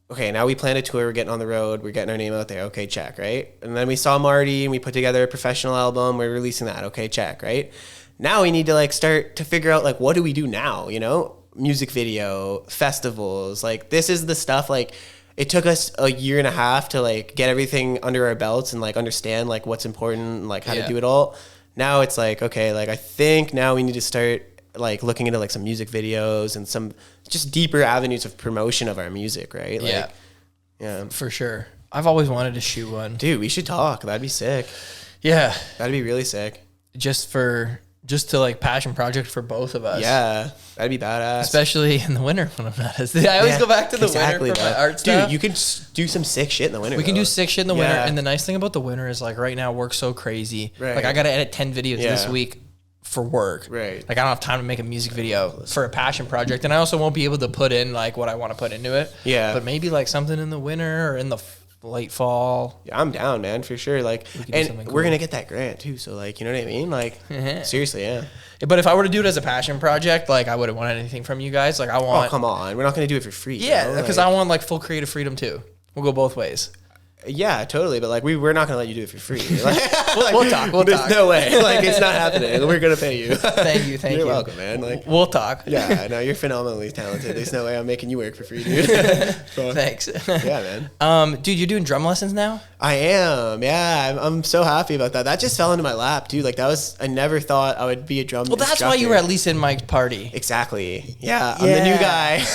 okay, now we plan a tour, we're getting on the road, we're getting our name out there, okay, check, right? And then we saw Marty and we put together a professional album, we're releasing that, okay, check, right? Now we need to like start to figure out like what do we do now, you know? Music video, festivals, like this is the stuff like it took us a year and a half to like get everything under our belts and like understand like what's important and like how to do it all. Now it's like, okay, like I think now we need to start like looking into like some music videos and some just deeper avenues of promotion of our music, right? Like, yeah, for sure. I've always wanted to shoot one. Dude, we should talk. That'd be sick. Yeah. That'd be really sick. Just to like passion project for both of us. Yeah. That'd be badass. Especially in the winter when I'm not as... I always go back to the winter for my art stuff. Dude, you can do some sick shit in the winter. We can do sick shit in the winter. And the nice thing about the winter is like right now work's so crazy. Right. Like I got to edit 10 videos this week for work. Right. Like I don't have time to make a music video for a passion project. And I also won't be able to put in like what I want to put into it. Yeah. But maybe like something in the winter or in the late fall. Yeah, I'm down, man, for sure. Like, and we're going to get that grant too. So like, you know what I mean? Like, seriously, yeah. But if I were to do it as a passion project, like I wouldn't want anything from you guys. Like I want... Oh, come on. We're not going to do it for free. Yeah, because I want like full creative freedom too. We'll go both ways. Yeah, totally. But like, we're not going to let you do it for free. Like, we'll talk. There's no way. Like, it's not happening. We're going to pay you. Thank you. You're welcome, man. Like, we'll talk. Yeah, no, you're phenomenally talented. There's no way I'm making you work for free, dude. Thanks. Yeah, man. Dude, you're doing drum lessons now? I am. Yeah, I'm so happy about that. That just fell into my lap, dude. Like I never thought I would be a drum instructor. That's why you were at least in my party. Exactly. Yeah, I'm the new guy.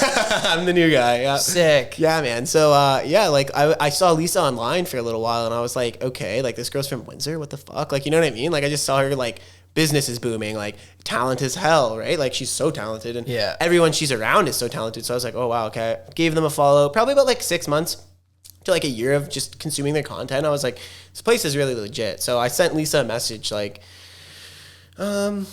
I'm the new guy. Yeah. Sick. Yeah, man. So, like I saw Lisa online for a little while and I was like, okay, like this girl's from Windsor. What the fuck? Like, you know what I mean? Like I just saw her like business is booming, like talent as hell, right? Like she's so talented and everyone she's around is so talented. So I was like, oh wow, okay. Gave them a follow. Probably about like 6 months to like a year of just consuming their content. I was like, this place is really legit. So I sent Lisa a message like, I don't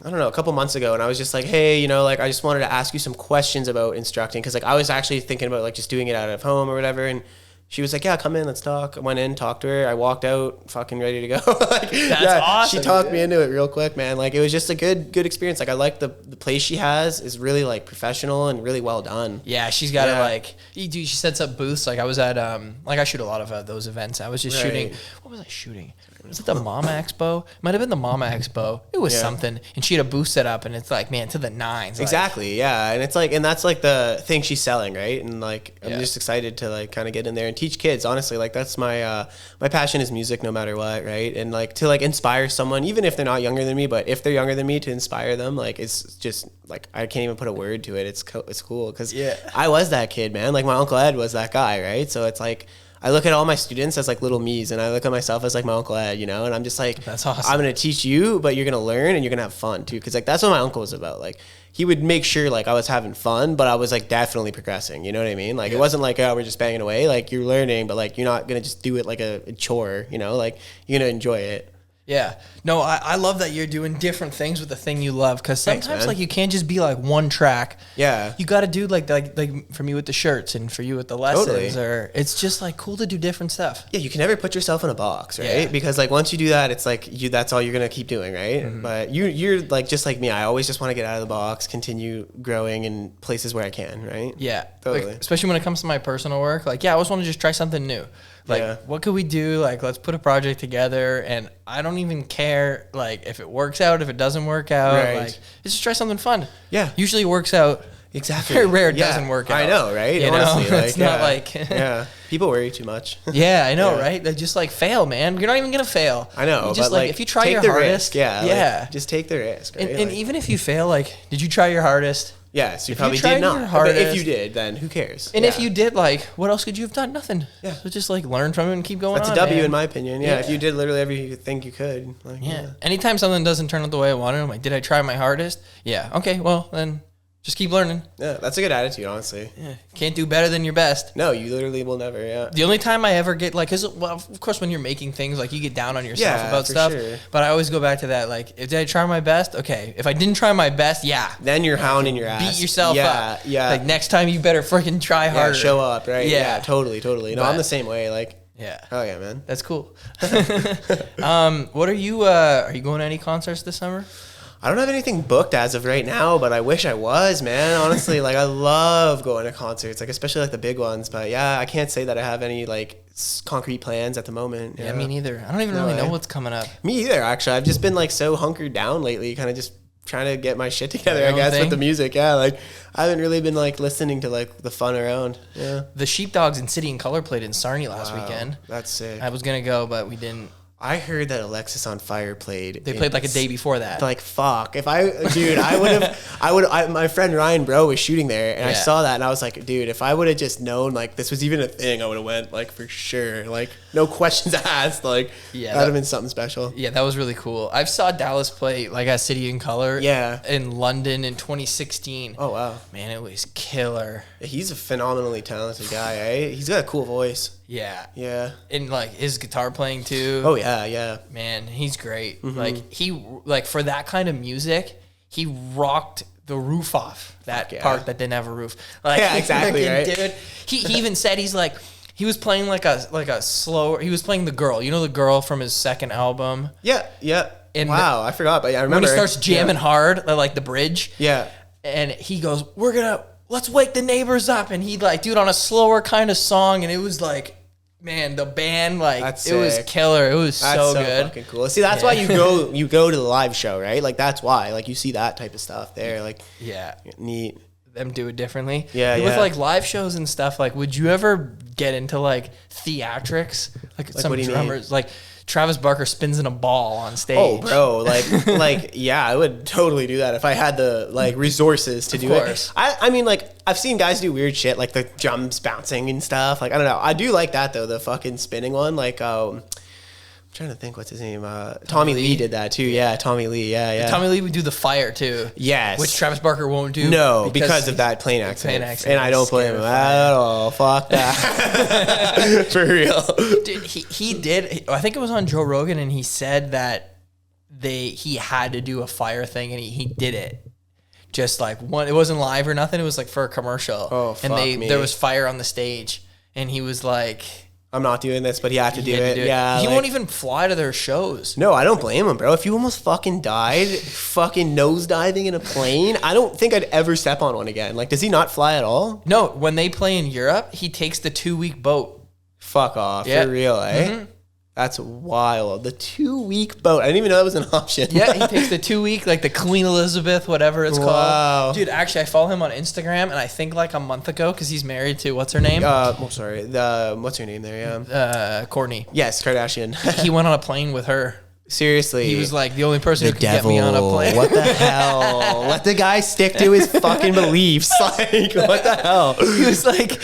know, a couple months ago. And I was just like, hey, you know, like I just wanted to ask you some questions about instructing. Cause like I was actually thinking about like just doing it out of home or whatever. And she was like, yeah, come in, let's talk. I went in, talked to her. I walked out fucking ready to go. Like, That's awesome. She talked me into it real quick, man. Like it was just a good experience. Like I like the place she has is really like professional and really well done. Yeah, she's got it like, dude, she sets up booths. Like I was at, like I shoot a lot of those events. I was just shooting. What was I shooting? Was it the Mama Expo? Might have been the Mama Expo. It was something. And she had a booth set up and it's like, man, to the nines. Like, exactly. Yeah. And it's like, and that's like the thing she's selling. Right. And like, I'm just excited to like kind of get in there and teach kids. Honestly, like that's my passion is music no matter what. Right. And like to like inspire someone, even if they're not younger than me, but if they're younger than me, to inspire them, like it's just like, I can't even put a word to it. It's cool. Cause I was that kid, man. Like my Uncle Ed was that guy. Right. So it's like, I look at all my students as like little me's and I look at myself as like my Uncle Ed, you know, and I'm just like, that's awesome. I'm going to teach you, but you're going to learn and you're going to have fun too. Cause like, that's what my uncle was about. Like he would make sure like I was having fun, but I was like definitely progressing. You know what I mean? Like it wasn't like, oh, we're just banging away. Like you're learning, but like, you're not going to just do it like a chore, you know, like you're going to enjoy it. Yeah. No, I love that you're doing different things with the thing you love. Cause sometimes like you can't just be like one track. Yeah. You got to do like for me with the shirts and for you with the lessons or it's just like cool to do different stuff. Yeah. You can never put yourself in a box, right? Yeah. Because like once you do that, it's like that's all you're going to keep doing. Right. Mm-hmm. But you're like, just like me, I always just want to get out of the box, continue growing in places where I can. Right. Yeah. Totally. Like, especially when it comes to my personal work. Like, I always want to just try something new. Like, what could we do? Like, let's put a project together. And I don't even care, like, if it works out, if it doesn't work out. Right. Like, let's just try something fun. Yeah. Usually it works out. Exactly. Very rare it doesn't work out. I know, right? You Honestly, know? like, It's not like... yeah. People worry too much. Yeah, I know, right? They just, like, fail, man. You're not even going to fail. I know, just, but, like, if you try take your the hardest... risk. Yeah. Yeah. Like, just take the risk, right? And even if you fail, like, did you try your hardest? Yeah, so you if probably you tried did not. your hardest, but if you did, then who cares? And if you did, like, what else could you have done? Nothing. Yeah. So just, like, learn from it and keep going That's on, a W man. in my opinion. Yeah, if you did literally everything you could. Like, yeah. Anytime something doesn't turn out the way I wanted, I'm like, did I try my hardest? Yeah. Okay, well, then just keep learning. Yeah, that's a good attitude, honestly. Yeah. Can't do better than your best. No, you literally will never, The only time I ever get, like, well, of course, when you're making things, like, you get down on yourself about stuff. Sure. But I always go back to that, like, did I try my best? Okay. If I didn't try my best, then you're hounding your ass. Beat yourself up. Yeah. Like, next time you better freaking try harder. Show up, right? Yeah. Totally. No, I'm the same way. Like, oh yeah, man. That's cool. What are you going to any concerts this summer? I don't have anything booked as of right now, but I wish I was, man. Honestly, like I love going to concerts, like especially like the big ones. But yeah, I can't say that I have any like concrete plans at the moment. Yeah, me neither. I don't even really know what's coming up. Me either, actually. I've just been like so hunkered down lately, kind of just trying to get my shit together, Your I guess, own thing? with the music. Yeah, like I haven't really been like listening to like the fun around. Yeah, The Sheepdogs and City and Color played in Sarnia last weekend. that's sick. I was gonna go, but we didn't. I heard that Alexis on Fire played. They played like a day before that. Like fuck, if I my friend Ryan Bro was shooting there, and I saw that, and I was like, dude, if I would have just known like this was even a thing, I would have went like for sure, like no questions asked, like Yeah, that'd have been something special. Yeah, that was really cool. I saw Dallas play like at City and Color. Yeah. In London in 2016. Oh wow, Man, it was killer. he's a phenomenally talented guy. Eh? He's got a cool voice. Yeah. Yeah. And like his guitar playing too. Oh yeah, yeah. Man, he's great. Like he like for that kind of music, he rocked the roof off that part that didn't have a roof. Like, Yeah, exactly, right? Dude, he even said he was playing like a slower. He was playing the girl. You know the girl from his second album. Yeah, yeah. And wow, I forgot, but yeah, I remember. When he starts jamming hard, like the bridge. Yeah. And he goes, let's wake the neighbors up. And he like, dude, on a slower kind of song. And it was like, man, the band, like, it was killer. It was so good. Fucking cool. See, that's why you go to the live show, right? Like, that's why. Like, you see that type of stuff there. Like, yeah. Neat. Them do it differently. Yeah, With like live shows and stuff, like, would you ever get into like theatrics? Like some what do you drummers, like Travis Barker spins in a ball on stage. Oh, bro, like, yeah, I would totally do that if I had the like resources to do it. I mean, like, I've seen guys do weird shit, like the drums bouncing and stuff. Like, I don't know. I do like that though, the fucking spinning one. Like, I'm trying to think what's his name. Tommy Lee did that too. Yeah, Tommy Lee. Yeah. Tommy Lee would do the fire too. Yes. Which Travis Barker won't do. No, because of that plane accident. And I don't blame him at all. Fuck that. For real. Dude, he did. I think it was on Joe Rogan, and he said that he had to do a fire thing, and he did it. Just like one, it wasn't live or nothing. It was like for a commercial. Oh, fuck and me. There was fire on the stage, and he was like, I'm not doing this, but he had to do it. Yeah. He won't even fly to their shows. No, I don't blame him, bro. If you almost fucking died fucking nosediving in a plane, I don't think I'd ever step on one again. Like, does he not fly at all? No, when they play in Europe, he takes the 2-week boat. Fuck off. Yeah. For real, eh? Mm-hmm. That's wild. The 2-week boat. I didn't even know that was an option. Yeah, he takes the 2-week, like the Queen Elizabeth, whatever it's called. Dude, actually, I follow him on Instagram, and I think like a month ago, because he's married to, what's her name? What's her name there? Yeah. Courtney. Yes, Kardashian. He went on a plane with her. Seriously. He was like the only person who could get me on a plane. What the hell? Let the guy stick to his fucking beliefs. Like, what the hell? He's like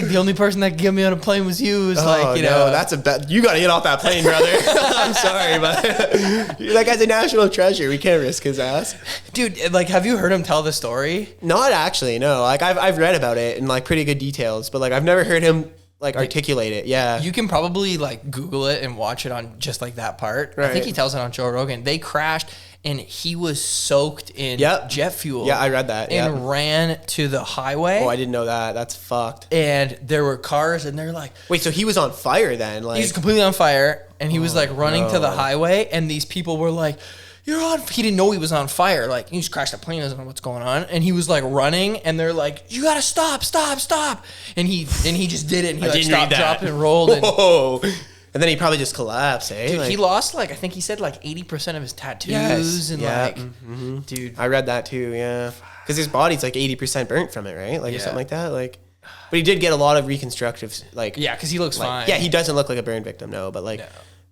the only person that could get me on a plane was you. It was that's you got to get off that plane, brother. I'm sorry, but that guy's a national treasure. We can't risk his ass. Dude, like, have you heard him tell the story? Not actually, no. Like, I've read about it in like pretty good details, but like I've never heard him like articulate it. Yeah. You can probably like Google it and watch it on just like that part. Right. I think he tells it on Joe Rogan. They crashed and he was soaked in jet fuel. Yeah, I read that. And ran to the highway. Oh, I didn't know that. That's fucked. And there were cars and they're like, wait, so he was on fire then? Like, he was completely on fire and he was like running to the highway and these people were like, you're on. He didn't know he was on fire. Like, he just crashed a plane. Doesn't know what's going on. And he was like running, and they're like, "You gotta stop! And he just did it. And he like stopped, dropped, and rolled. And then he probably just collapsed. Eh? Dude, he lost like I think he said like 80% of his tattoos and dude. I read that too. Yeah, because his body's like 80% burnt from it, right? Like or something like that. Like, but he did get a lot of reconstructive. Like, yeah, because he looks fine. Yeah, he doesn't look like a burn victim, no. But like. No.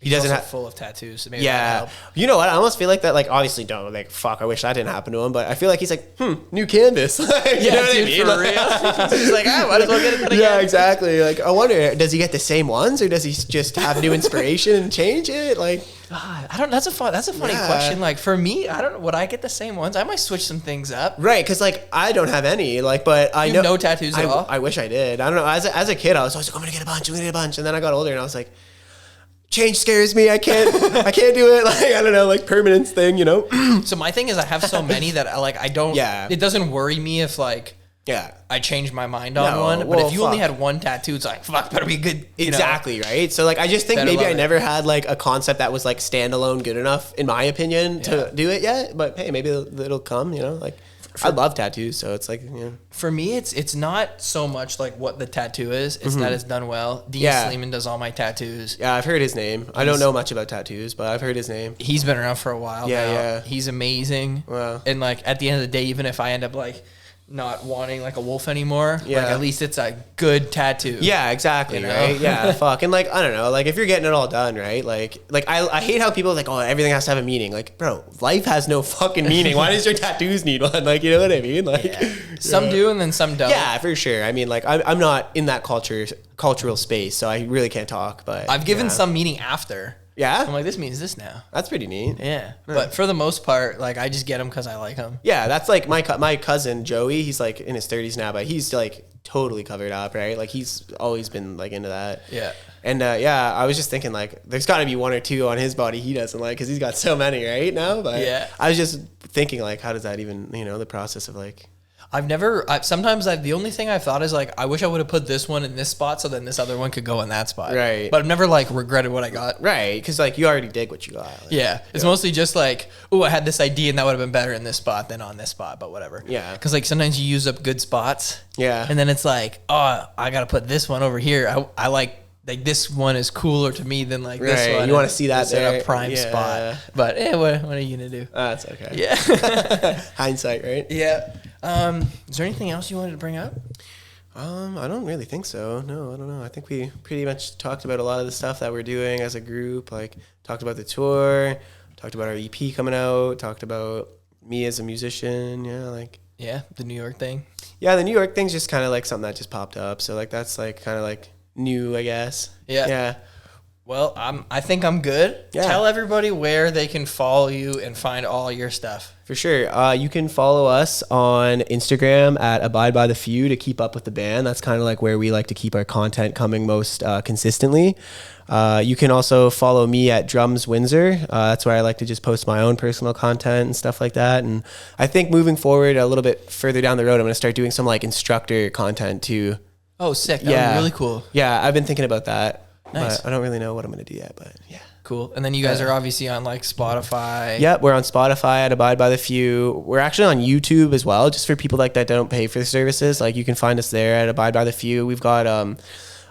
He doesn't have full of tattoos. So maybe you know what? I almost feel like that. Like, obviously, don't like fuck. I wish that didn't happen to him, but I feel like he's like, new canvas. You know what I mean? For real. He's like, I might as well get it done again. Yeah, exactly. Like, I wonder, does he get the same ones, or does he just have new inspiration and change it? Like, I don't. That's a funny question. Like for me, I don't know. Would I get the same ones? I might switch some things up. Right, because like I don't have any. Like, but I know no tattoos at all. I wish I did. I don't know. As a kid, I was always like, I'm gonna get a bunch, and then I got older and I was like, change scares me. I can't do it. Like, I don't know, like permanence thing, you know? So my thing is I have so many that I don't, it doesn't worry me if like, I changed my mind on one. But if you only had one tattoo, it's like, fuck, better be good. Exactly, right? So like, I just think maybe I never had like a concept that was like standalone good enough, in my opinion, to do it yet. But hey, maybe it'll come, you know? Like, I love tattoos, so it's like, For me, it's not so much like what the tattoo is. It's that it's done well. Dean Sleeman does all my tattoos. Yeah, I've heard his name. I don't know much about tattoos, but I've heard his name. He's been around for a while now. Yeah. He's amazing. Wow. And like at the end of the day, even if I end up like not wanting like a wolf anymore, like at least it's a good tattoo. Yeah, exactly, right? Yeah, fuck. And like, I don't know, like if you're getting it all done, right? Like I hate how people are like, oh, everything has to have a meaning. Like, bro, life has no fucking meaning. Why does your tattoos need one? Like, you know what I mean? Like, some do and then some don't. Yeah, for sure. I mean, like I'm not in that cultural space, so I really can't talk, but I've given some meaning after. Yeah? I'm like, this means this now. That's pretty neat. Yeah. But for the most part, like, I just get them because I like them. Yeah, that's like my cousin, Joey. He's like in his 30s now, but he's like totally covered up, right? Like, he's always been like into that. Yeah. And I was just thinking, like, there's got to be one or two on his body he doesn't like because he's got so many right now. But I was just thinking, like, how does that even, the process of like... the only thing I've thought is like, I wish I would have put this one in this spot so then this other one could go in that spot. Right. But I've never like regretted what I got. Right. Because like you already dig what you got. Like, yeah. It's mostly just like, oh, I had this idea and that would have been better in this spot than on this spot, but whatever. Yeah. Because like sometimes you use up good spots. Yeah. And then it's like, oh, I got to put this one over here. I like this one is cooler to me than like this one. You want to see that there. A prime spot. But what are you going to do? That's okay. Yeah. Hindsight, right? Yeah. Is there anything else you wanted to bring up? I don't really think so. No, I don't know. I think we pretty much talked about a lot of the stuff that we're doing as a group. Like, talked about the tour, talked about our EP coming out, talked about me as a musician. Yeah, the New York thing. Yeah, the New York thing's just kind of like something that just popped up. So like that's like kind of like new, I guess. Yeah. Yeah. Well, I think I'm good. Yeah. Tell everybody where they can follow you and find all your stuff. For sure. You can follow us on Instagram at Abide by the Few to keep up with the band. That's kind of like where we like to keep our content coming most consistently. You can also follow me at Drums Windsor. That's where I like to just post my own personal content and stuff like that. And I think moving forward a little bit further down the road, I'm going to start doing some like instructor content too. Oh, sick. That would be really cool. Yeah, I've been thinking about that. Nice. But I don't really know what I'm going to do yet, but yeah. Cool. And then you guys are obviously on like Spotify. Yep, we're on Spotify at Abide by the Few. We're actually on YouTube as well, just for people like that don't pay for the services. Like you can find us there at Abide by the Few. We've got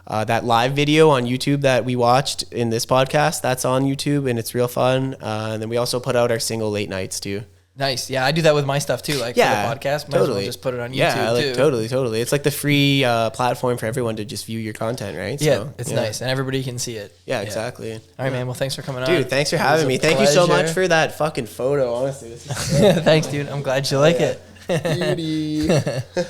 that live video on YouTube that we watched in this podcast. That's on YouTube and it's real fun. And then we also put out our single late nights too. Nice. Yeah, I do that with my stuff too. Like for the podcast, might as well just put it on YouTube like, too. Totally. It's like the free platform for everyone to just view your content, right? Yeah, so, it's nice. And everybody can see it. Yeah, exactly. All right, man. Well, thanks for coming on. Dude, thanks for having me. Thank you so much for that fucking photo, honestly. This is thanks, dude. I'm glad you like it. Beauty. That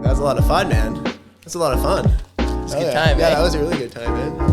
was a lot of fun, man. That's a lot of fun. It's a good time, Yeah, eh? that was a really good time, man.